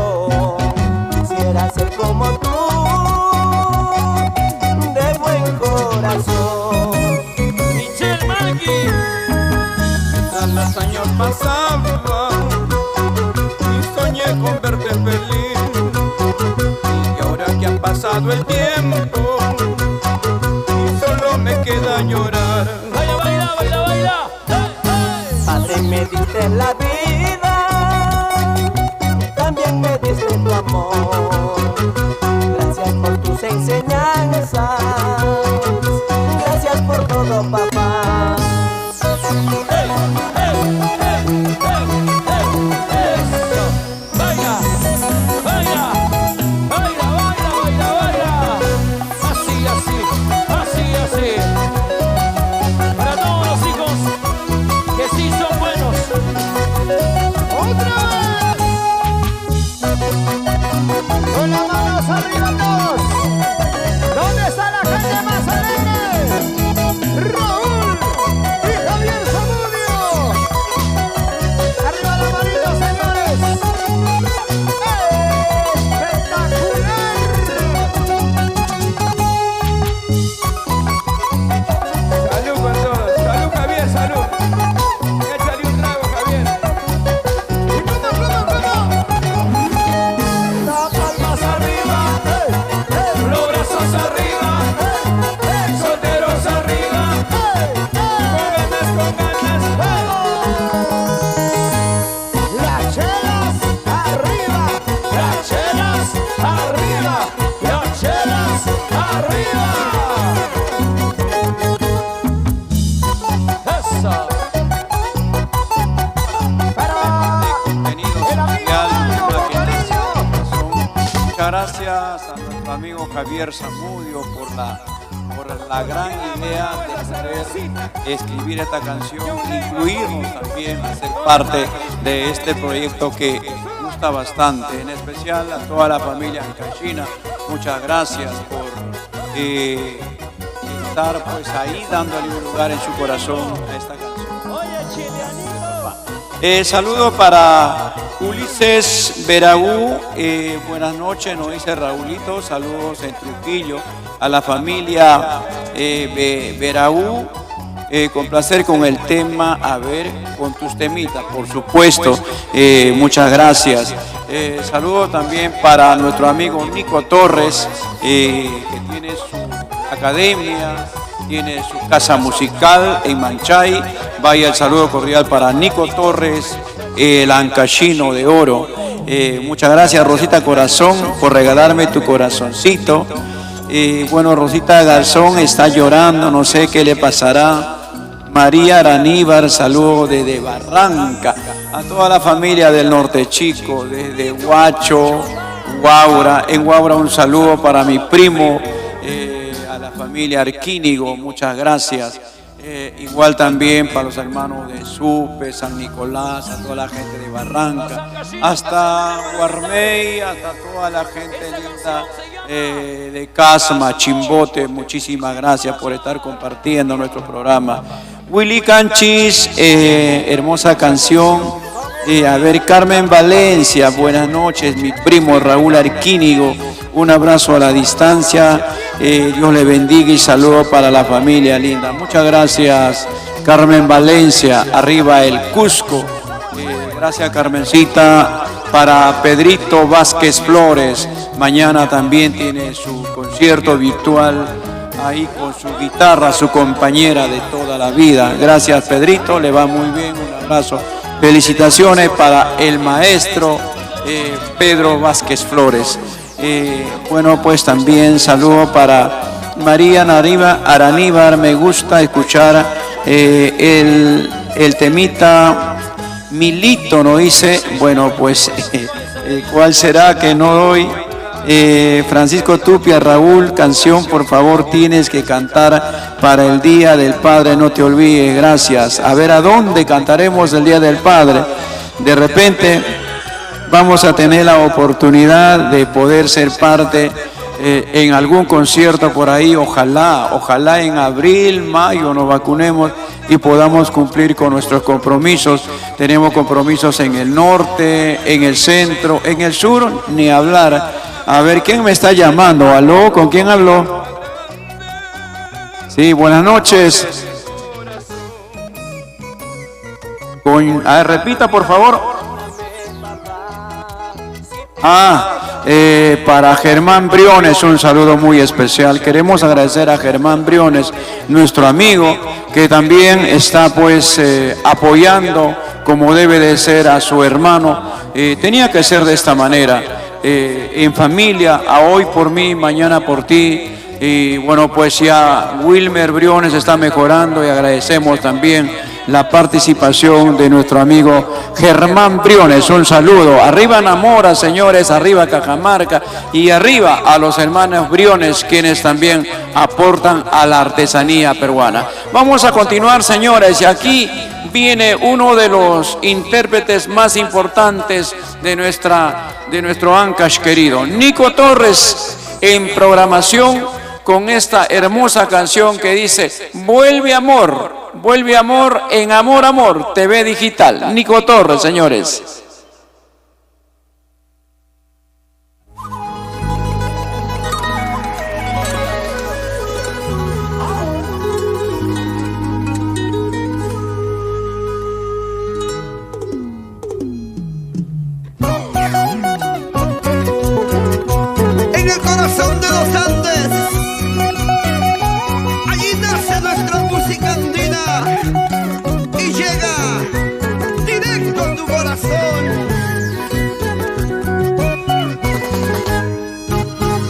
Quisiera ser como tú, de buen corazón. Michelle Malky. Mientras los años pasaban y soñé con verte feliz, y ahora que ha pasado el tiempo y solo me queda llorar. Baila, baila, baila, baila. ¡Hey, hey! Padre, me diste la vida, también me diste tu amor. Gracias por tus enseñanzas, gracias por todo, papá. ¡Hey, hey, hey, hey, hey! ¡Eso! ¡Baila, baila! ¡Baila, baila, baila, baila! Así, así, así, así. Para todos los hijos que sí son buenos. ¡Otra vez! Con las manos arriba todos. ¿Dónde está la gente más alegre? Raúl y Javier Zamudio. Arriba la manito, señores. ¡Espectacular! Salud con todos, salud Javier, salud. Échale un trago, Javier. ¿Y cómo? Las palmas arriba. Los brazos arriba, solteros arriba, con ganas, Las chelas arriba. Las chelas arriba, las chelas arriba. Eso. Para contenido el amigo social, Mario una que Bocarillo. Muchas gracias a nuestro amigo Javier Zamudio por la por la gran idea de poder escribir esta canción, incluirnos también a ser parte de este proyecto que gusta bastante, en especial a toda la familia ancashina. Muchas gracias por estar pues ahí dándole un lugar en su corazón a esta canción. Saludo para Ulises Veragú, buenas noches, nos dice Raulito, saludos en Trujillo, a la familia Veragú, con placer con el tema, a ver, con tus temitas, por supuesto, muchas gracias. Saludo también para nuestro amigo Nico Torres, que tiene su academia, tiene su casa musical en Manchay. Vaya el saludo cordial para Nico Torres, el ancashino de oro. Muchas gracias, Rosita Corazón, por regalarme tu corazoncito. Bueno, Rosita Garzón está llorando, no sé qué le pasará. María Araníbar, saludo desde Barranca. A toda la familia del Norte Chico, desde Huacho, Guaura. En Guaura un saludo para mi primo, a la familia Arquínigo, muchas gracias. Igual también para los hermanos de Supe, San Nicolás, a toda la gente de Barranca, hasta Guarmey, hasta toda la gente linda de Casma, Chimbote, muchísimas gracias por estar compartiendo nuestro programa. Willy Canchis, hermosa canción. A ver, Carmen Valencia, buenas noches, mi primo Raúl Arquínigo, un abrazo a la distancia, Dios le bendiga y saludo para la familia linda. Muchas gracias, Carmen Valencia, arriba el Cusco. Gracias, Carmencita. Para Pedrito Vázquez Flores, mañana también tiene su concierto virtual ahí con su guitarra, su compañera de toda la vida. Gracias, Pedrito, le va muy bien, un abrazo. Felicitaciones para el maestro Pedro Vázquez Flores. Bueno, pues también saludo para María Araníbar. Me gusta escuchar el temita Milito, ¿no dice? Bueno, pues, ¿cuál será que no doy? Francisco Tupia, Raúl, canción, por favor, tienes que cantar para el Día del Padre, no te olvides, gracias. A ver, ¿a dónde cantaremos el Día del Padre? De repente vamos a tener la oportunidad de poder ser parte en algún concierto por ahí, ojalá en abril, mayo nos vacunemos y podamos cumplir con nuestros compromisos. Tenemos compromisos en el norte, en el centro, en el sur, ni hablar. A ver, ¿quién me está llamando? ¿Aló? ¿Con quién habló? Sí, buenas noches. A ver, repita, por favor. Para Germán Briones, un saludo muy especial. Queremos agradecer a Germán Briones, nuestro amigo, que también está pues apoyando como debe de ser a su hermano. Tenía que ser de esta manera. En familia, a hoy por mí, mañana por ti. Y bueno, pues ya Wilmer Briones está mejorando y agradecemos también la participación de nuestro amigo Germán Briones. Un saludo. Arriba Namora, señores, arriba Cajamarca y arriba a los hermanos Briones, quienes también aportan a la artesanía peruana. Vamos a continuar, señores, y aquí viene uno de los intérpretes más importantes de nuestro Ancash querido, Nico Torres, en programación con esta hermosa canción que dice vuelve amor en Amor TV Digital. Nico Torres, señores. En el corazón de los Andes, allí nace nuestra música andina y llega directo a tu corazón.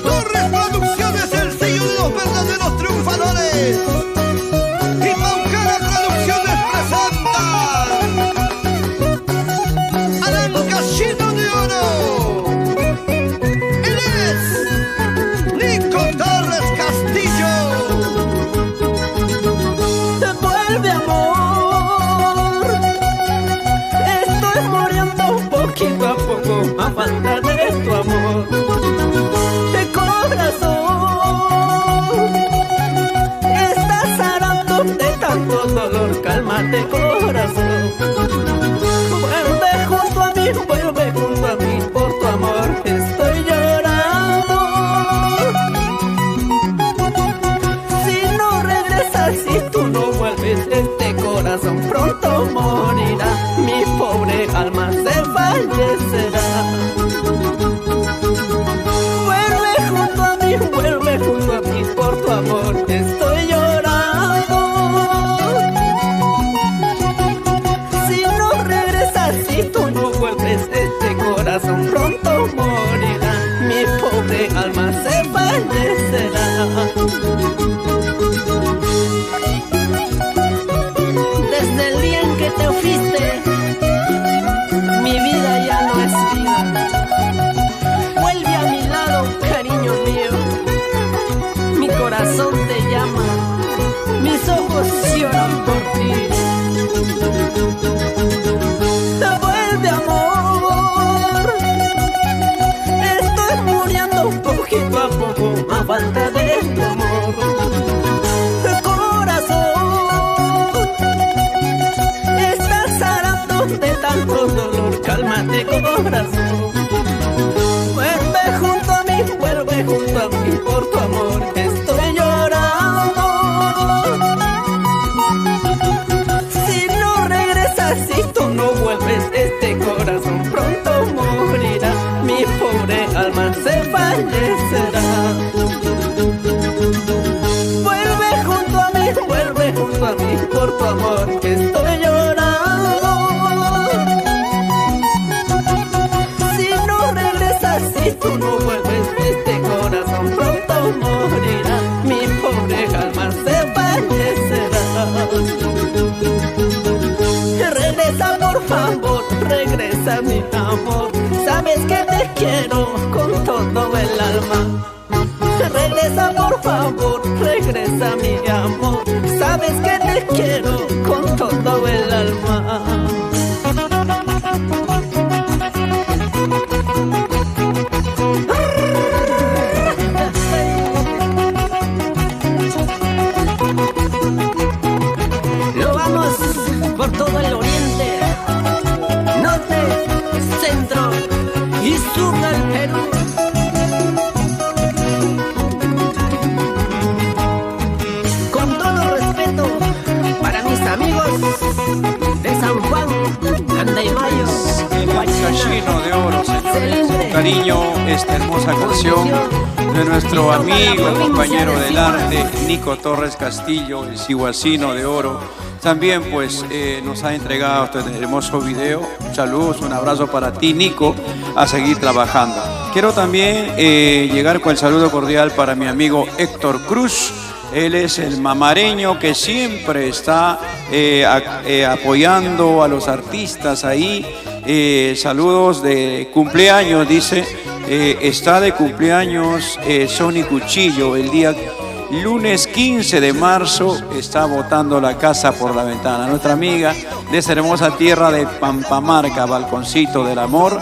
Torres Producciones, el sello de los verdaderos triunfadores. Y Maucara Producciones presenta al Ancashino de Oro. Él es Nico Torres Castillo. poco a falta de tu amor. De corazón, estás harando de tanto dolor. Cálmate, corazón. Vuelve junto a mí, vuelve junto a mí, por tu amor estoy llorando. Si no regresas, si tú no vuelves, este corazón pronto morirá. Mi pobre alma se fallecerá. Vuelve junto a mí, por tu amor estoy llorando. Si no regresas, si tú no vuelves, este corazón pronto morirá. Mi pobre alma se fallecerá. Desde el día en que te fuiste, mi vida ya no es vida. Vuelve a mi lado, cariño mío. Mi corazón te llama, mis ojos lloran por ti. Vuelve, amor. Estoy muriendo poquito a poco a falta de tu amor. De tanto dolor, cálmate, corazón. Vuelve junto a mí, por tu amor estoy llorando. Si no regresas, si tú no vuelves, este corazón pronto morirá. Mi pobre alma se fallecerá. Vuelve junto a mí, por tu amor estoy llorando. Si tú no vuelves, este corazón pronto morirá. Mi pobre alma se fallecerá. Regresa, por favor, regresa, mi amor. Sabes que te quiero con todo el alma. Regresa, por favor, regresa, mi amor. Sabes que te quiero con todo el alma. Por todo el oriente, norte, centro y sur del Perú. Con todo respeto para mis amigos de San Juan, Andaimayo, Cachino de Oro, señores. Con cariño, esta hermosa canción de nuestro amigo, compañero del arte, Nico Torres Castillo, el ciguacino de Oro. También pues nos ha entregado este hermoso video. Saludos, un abrazo para ti, Nico, a seguir trabajando. Quiero también llegar con el saludo cordial para mi amigo Héctor Cruz. Él es el mamareño que siempre está apoyando a los artistas ahí. Saludos de cumpleaños, dice. Está de cumpleaños Sonny Cuchillo el día lunes 15 de marzo, está botando la casa por la ventana. Nuestra amiga de esa hermosa tierra de Pampamarca, Balconcito del Amor,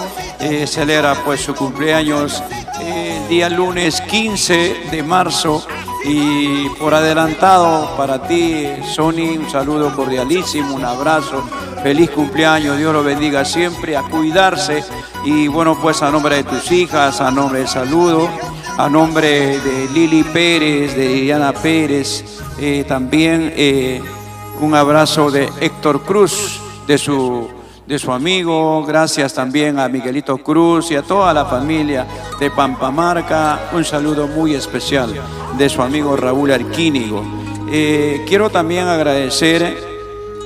celebra pues su cumpleaños el día lunes 15 de marzo. Y por adelantado para ti, Sonny, un saludo cordialísimo, un abrazo, feliz cumpleaños, Dios lo bendiga siempre, a cuidarse. Y bueno, pues a nombre de tus hijas, a nombre de saludo, a nombre de Lili Pérez, de Liliana Pérez, también un abrazo de Héctor Cruz, de su amigo. Gracias también a Miguelito Cruz y a toda la familia de Pampamarca. Un saludo muy especial de su amigo Raúl Arquínigo. Quiero también agradecer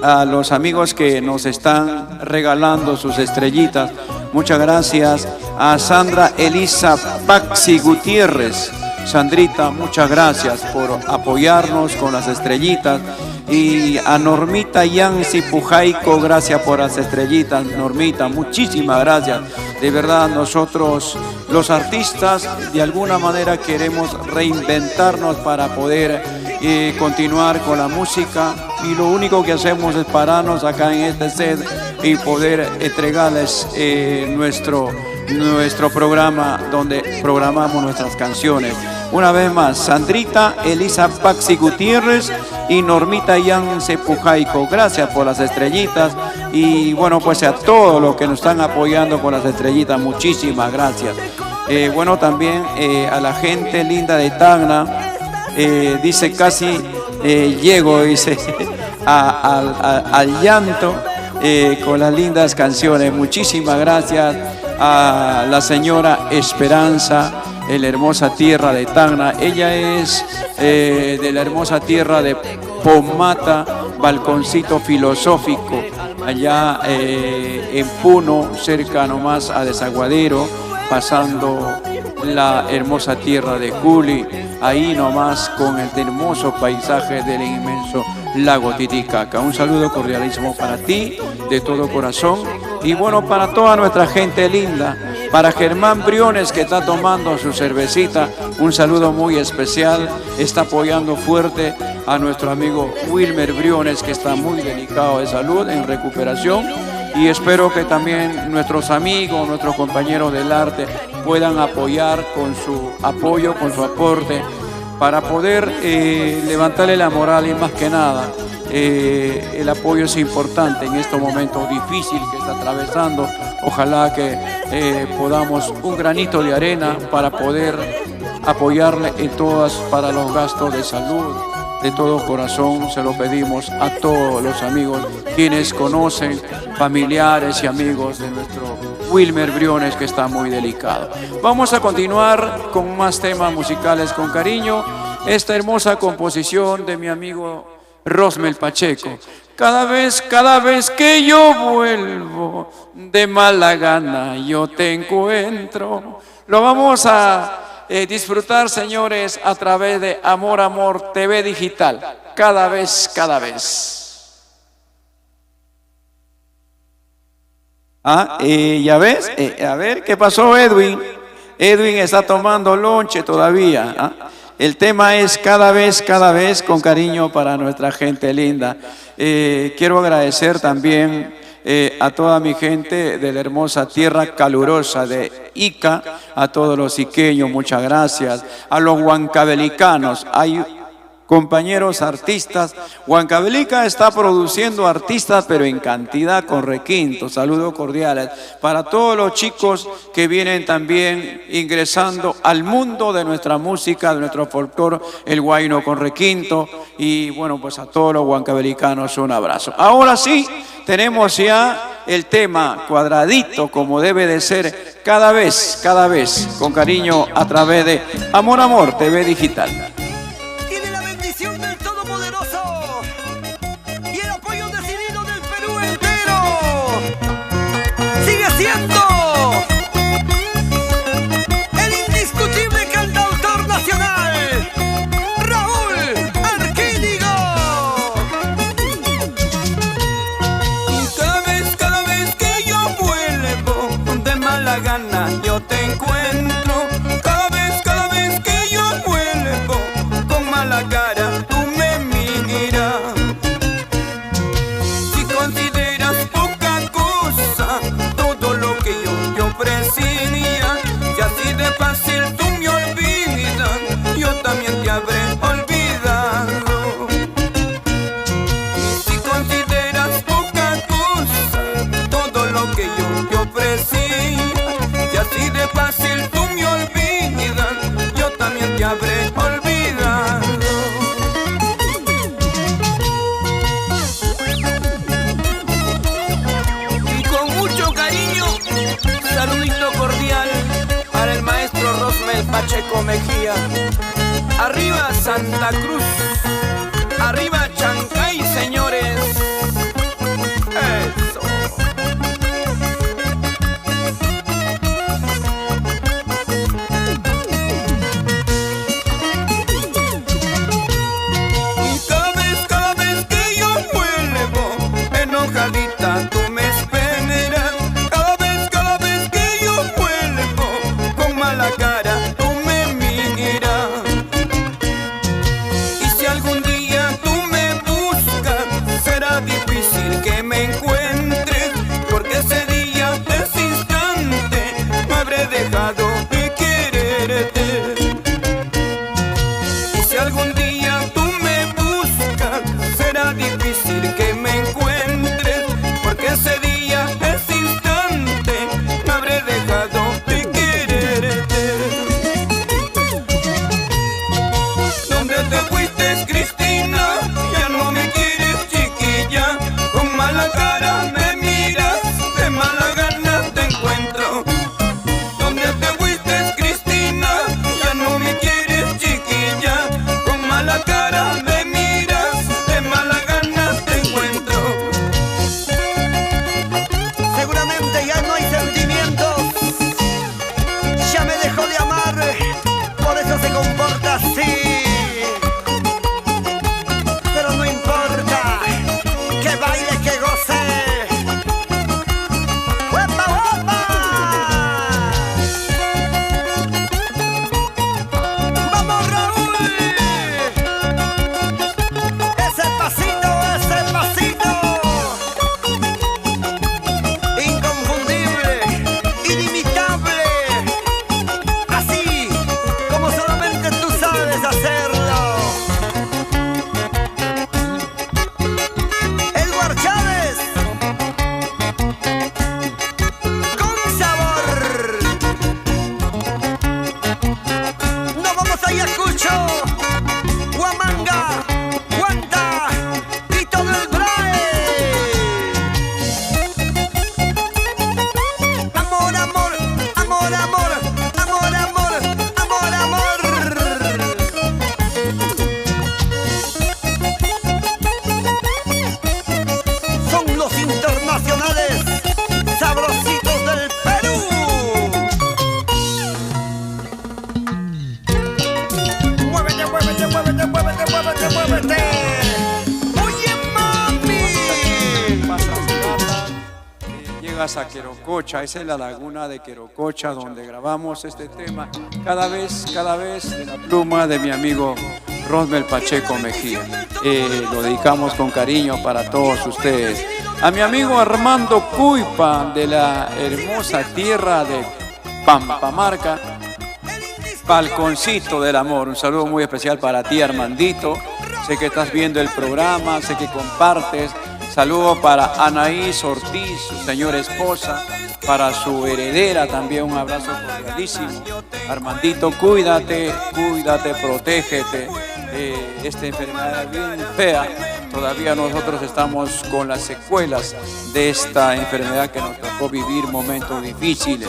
a los amigos que nos están regalando sus estrellitas. Muchas gracias a Sandra Elisa Paxi Gutiérrez. Sandrita, muchas gracias por apoyarnos con las estrellitas. Y a Normita Yancy Pujaico, gracias por las estrellitas. Normita, muchísimas gracias. De verdad, nosotros los artistas de alguna manera queremos reinventarnos para poder continuar con la música, y lo único que hacemos es pararnos acá en este set y poder entregarles nuestro programa donde programamos nuestras canciones. Una vez más, Sandrita Elisa Paxi Gutiérrez y Normita Yance Pujaico. Gracias por las estrellitas y bueno, pues a todos los que nos están apoyando con las estrellitas, muchísimas gracias. Bueno, también a la gente linda de Tacna, dice casi llego, dice, al llanto con las lindas canciones. Muchísimas gracias a la señora Esperanza en la hermosa tierra de Tacna. Ella es de la hermosa tierra de Pomata, Balconcito Filosófico, allá en Puno, cerca nomás a Desaguadero, pasando la hermosa tierra de Juli, ahí nomás con el hermoso paisaje del inmenso lago Titicaca. Un saludo cordialísimo para ti, de todo corazón, y bueno, para toda nuestra gente linda, para Germán Briones que está tomando su cervecita, un saludo muy especial, está apoyando fuerte a nuestro amigo Wilmer Briones que está muy delicado de salud, en recuperación, y espero que también nuestros amigos, nuestros compañeros del arte puedan apoyar con su apoyo, con su aporte, para poder levantarle la moral y más que nada, el apoyo es importante en estos momentos difíciles que está atravesando. Ojalá que podamos un granito de arena para poder apoyarle en todas, para los gastos de salud. De todo corazón se lo pedimos a todos los amigos, quienes conocen, familiares y amigos de nuestro Wilmer Briones, que está muy delicado. Vamos a continuar con más temas musicales con cariño. Esta hermosa composición de mi amigo Rosmel Pacheco. Cada vez que yo vuelvo de mala gana, yo te encuentro. Lo vamos a disfrutar, señores, a través de Amor Amor TV Digital. Cada vez. Ya ves, a ver, ¿qué pasó, Edwin? Edwin está tomando lonche todavía. El tema es cada vez, con cariño para nuestra gente linda. Quiero agradecer también a toda mi gente de la hermosa tierra calurosa de Ica, a todos los iqueños, muchas gracias. A los huancavelicanos, hay compañeros artistas. Huancavelica está produciendo artistas, pero en cantidad con requinto. Saludos cordiales para todos los chicos que vienen también ingresando al mundo de nuestra música, de nuestro folclore, el huayno con requinto. Y bueno, pues a todos los huancavelicanos un abrazo. Ahora sí, tenemos ya el tema cuadradito, como debe de ser, cada vez, con cariño a través de Amor Amor TV Digital. Del Todopoderoso y el apoyo decidido del Perú entero sigue siendo el indiscutible cantautor nacional Raúl Arquídigo. Cada vez que yo vuelvo de mala gana, yo te encuentro. Cada vez que yo vuelvo con mala cara, tú me miras. Si consideras poca cosa todo lo que yo te ofrecía, y así de fácil tú me olvidas, yo también te habré olvidado. Si consideras poca cosa todo lo que yo te ofrecía, y así de fácil tú me olvidas, yo también te habré olvidado. Y con mucho cariño, saludito cordial para el maestro Rosmel Pacheco Mejía. Arriba Santa Cruz, arriba Chancay, señores. Eso. Cada vez que yo vuelvo enojadita, tú me esperas. Cada vez que yo vuelvo con mala cara, tú me miras. Y si llegas a Querococha, esa es la laguna de Querococha donde grabamos este tema, cada vez de la pluma de mi amigo Rosmel Pacheco Mejía. Lo dedicamos con cariño para todos ustedes. A mi amigo Armando Cuypa de la hermosa tierra de Pampamarca, Balconcito del Amor. Un saludo muy especial para ti, Armandito. Sé que estás viendo el programa, sé que compartes. Saludo para Anaís Ortiz, su señora esposa, para su heredera también un abrazo cordialísimo. Armandito, cuídate, protégete. Esta enfermedad bien fea, todavía nosotros estamos con las secuelas de esta enfermedad que nos tocó vivir momentos difíciles.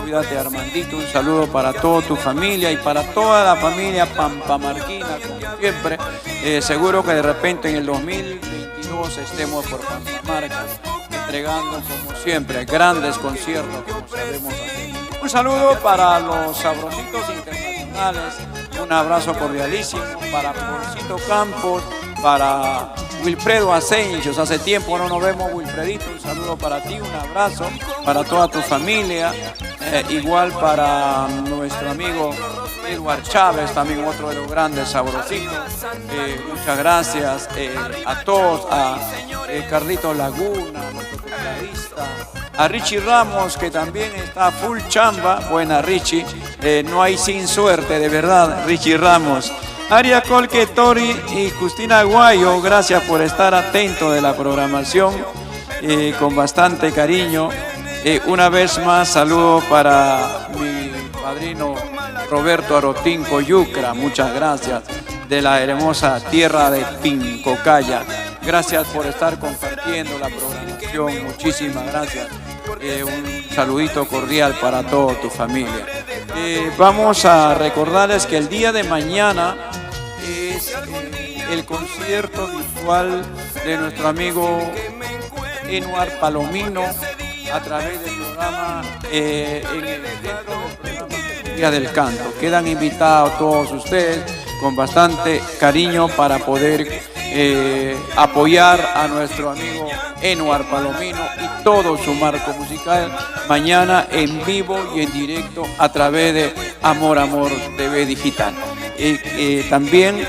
Cuídate, Armandito, un saludo para toda tu familia y para toda la familia pampamarquina, como siempre. Seguro que de repente en el 2022 estemos por Pampamarca, entregando como siempre grandes conciertos como sabemos hacer. Un saludo para los sabrositos internacionales, un abrazo cordialísimo para Porcito Campos, para Wilfredo Asensio. Hace tiempo no nos vemos, Wilfredito, un saludo para ti, un abrazo para toda tu familia, igual para nuestro amigo Edward Chávez, también otro de los grandes sabrositos. Muchas gracias a todos, a Carlitos Laguna, nuestro tecladista, a Richie Ramos, que también está full chamba. Buena, Richie, no hay sin suerte, de verdad, Richie Ramos. Aria Colquetori y Justina Guayo, gracias por estar atento de la programación, con bastante cariño. Una vez más, saludo para mi padrino Roberto Arotín Coyucra, muchas gracias, de la hermosa tierra de Pincocaya. Gracias por estar compartiendo la programación, muchísimas gracias. Un saludito cordial para toda tu familia. Vamos a recordarles que el día de mañana es el concierto virtual de nuestro amigo Enuar Palomino a través del programa Día del Canto. Quedan invitados todos ustedes con bastante cariño para poder apoyar a nuestro amigo Enuar Palomino y todo su marco musical mañana en vivo y en directo a través de Amor TV Digital. También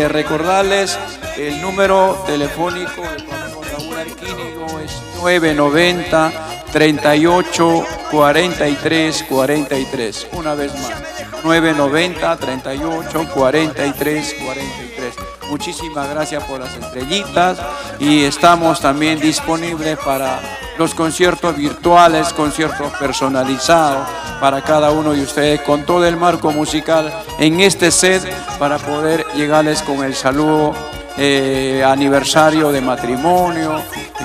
recordarles el número telefónico de Raúl Arquínigo es 990 38 43 43. Una vez más, 990 38 43 43. Muchísimas gracias por las estrellitas y estamos también disponibles para los conciertos virtuales, conciertos personalizados para cada uno de ustedes con todo el marco musical en este set para poder llegarles con el saludo aniversario de matrimonio,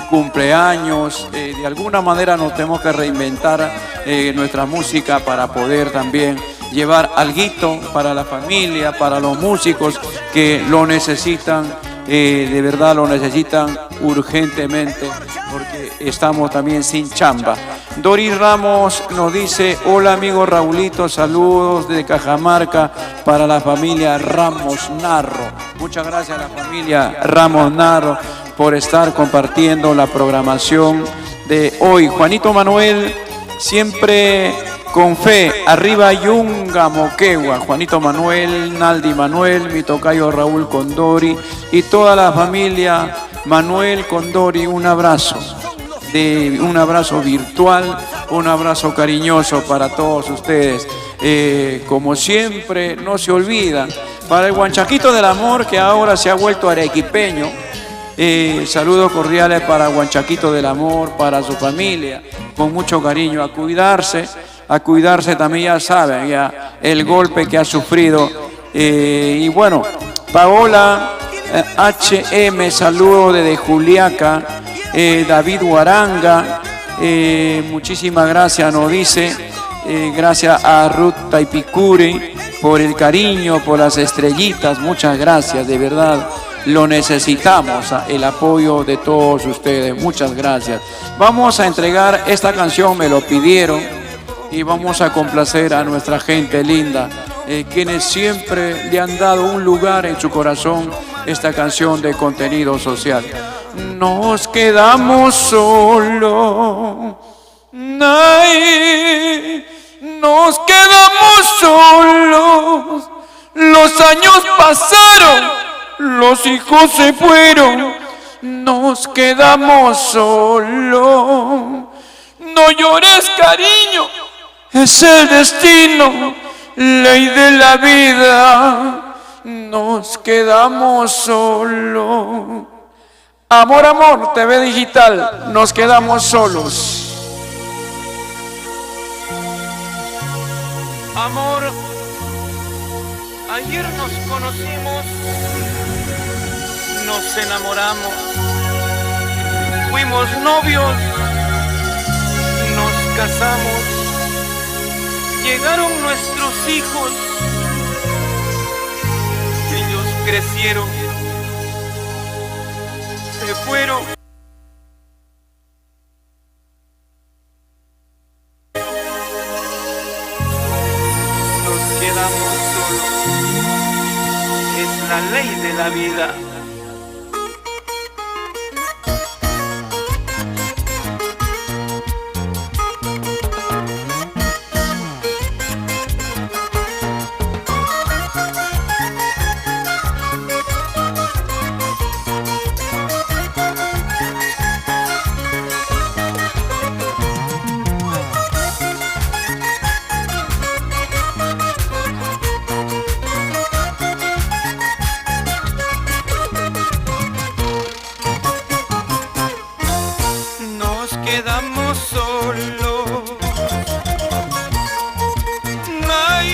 cumpleaños. De alguna manera nos tenemos que reinventar nuestra música para poder también llevar alguito para la familia, para los músicos que lo necesitan, de verdad lo necesitan urgentemente, porque estamos también sin chamba. Doris Ramos nos dice: hola amigo Raulito, saludos de Cajamarca para la familia Ramos Narro. Muchas gracias a la familia Ramos Narro por estar compartiendo la programación de hoy. Juanito Manuel, siempre con fe, arriba Yunga Moquegua. Juanito Manuel, Naldi Manuel, mi tocayo Raúl Condori y toda la familia Manuel Condori, un abrazo virtual, un abrazo cariñoso para todos ustedes. Como siempre, no se olvidan, para el Huanchaquito del Amor, que ahora se ha vuelto arequipeño, saludos cordiales para Huanchaquito del Amor, para su familia, con mucho cariño, a cuidarse también, ya saben, ya el golpe que ha sufrido. Y bueno, Paola HM, saludo desde Juliaca. David Guaranga, muchísimas gracias, nos dice. Gracias a Ruth Taipicuri por el cariño, por las estrellitas, muchas gracias, de verdad lo necesitamos, el apoyo de todos ustedes, muchas gracias. Vamos a entregar esta canción, me lo pidieron, y vamos a complacer a nuestra gente linda, quienes siempre le han dado un lugar en su corazón, esta canción de contenido social. nos quedamos solos. Ay, nos quedamos solos. Los años pasaron, los hijos se fueron, nos quedamos solos. No llores, cariño, es el destino, ley de la vida, nos quedamos solos. Amor, amor, TV Digital, nos quedamos solos. Amor, ayer nos conocimos, nos enamoramos, fuimos novios, nos casamos, llegaron nuestros hijos, ellos crecieron, se fueron. Nos quedamos solos, es la ley de la vida. Quedamos solos. Ay,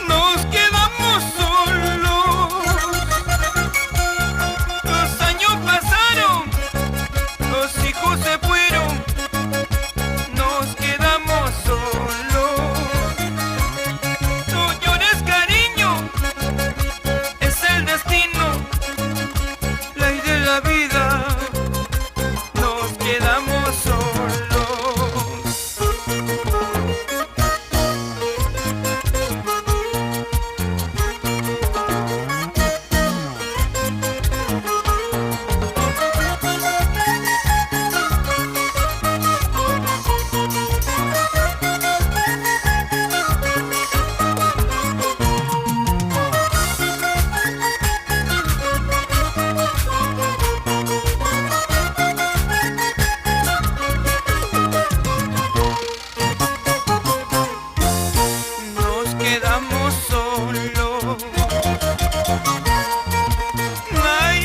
nos quedamos solos. Los años pasaron, los hijos se fueron, nos quedamos solos. No llores, cariño, es el destino, ley de la vida. Quedamos solos. Quedamos solos. Ay,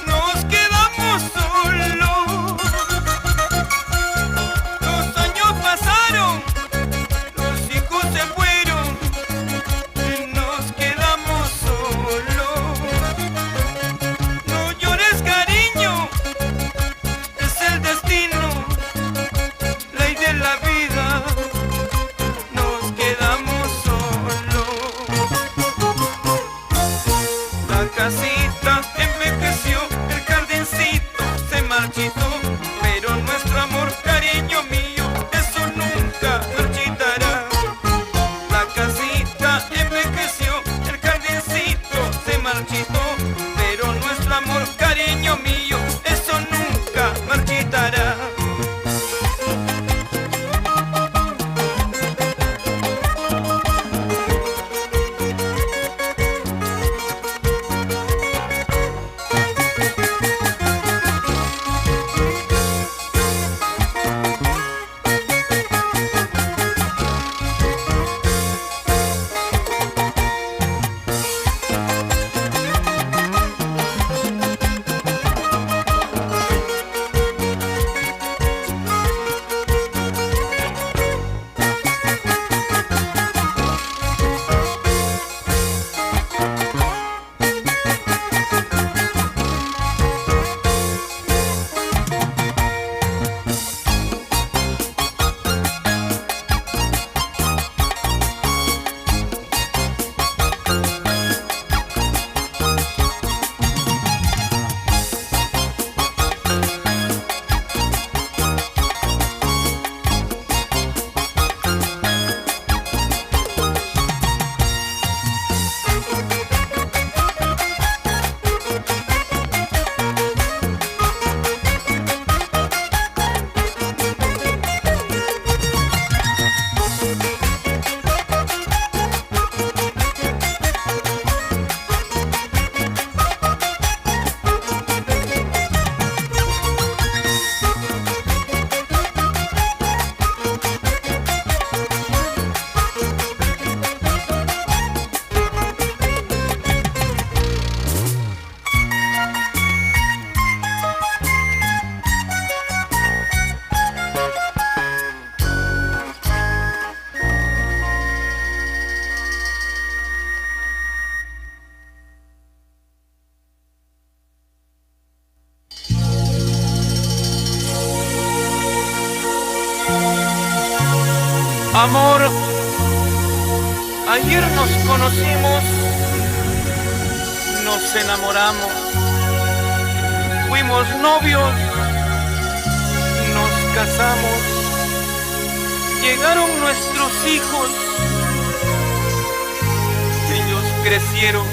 nos quedamos solos. Los años pasaron, los hijos se fueron y nos quedamos solos. No llores, cariño, es el destino, ley de la vida. La casita envejeció, el jardincito se marchitó, pero nuestro amor, cariño mío, eso nunca marchitará. La casita envejeció, el jardincito se marchitó, pero nuestro amor, cariño mío, eso nunca marchitará. Amor, ayer nos conocimos, nos enamoramos, fuimos novios, nos casamos, llegaron nuestros hijos, ellos crecieron,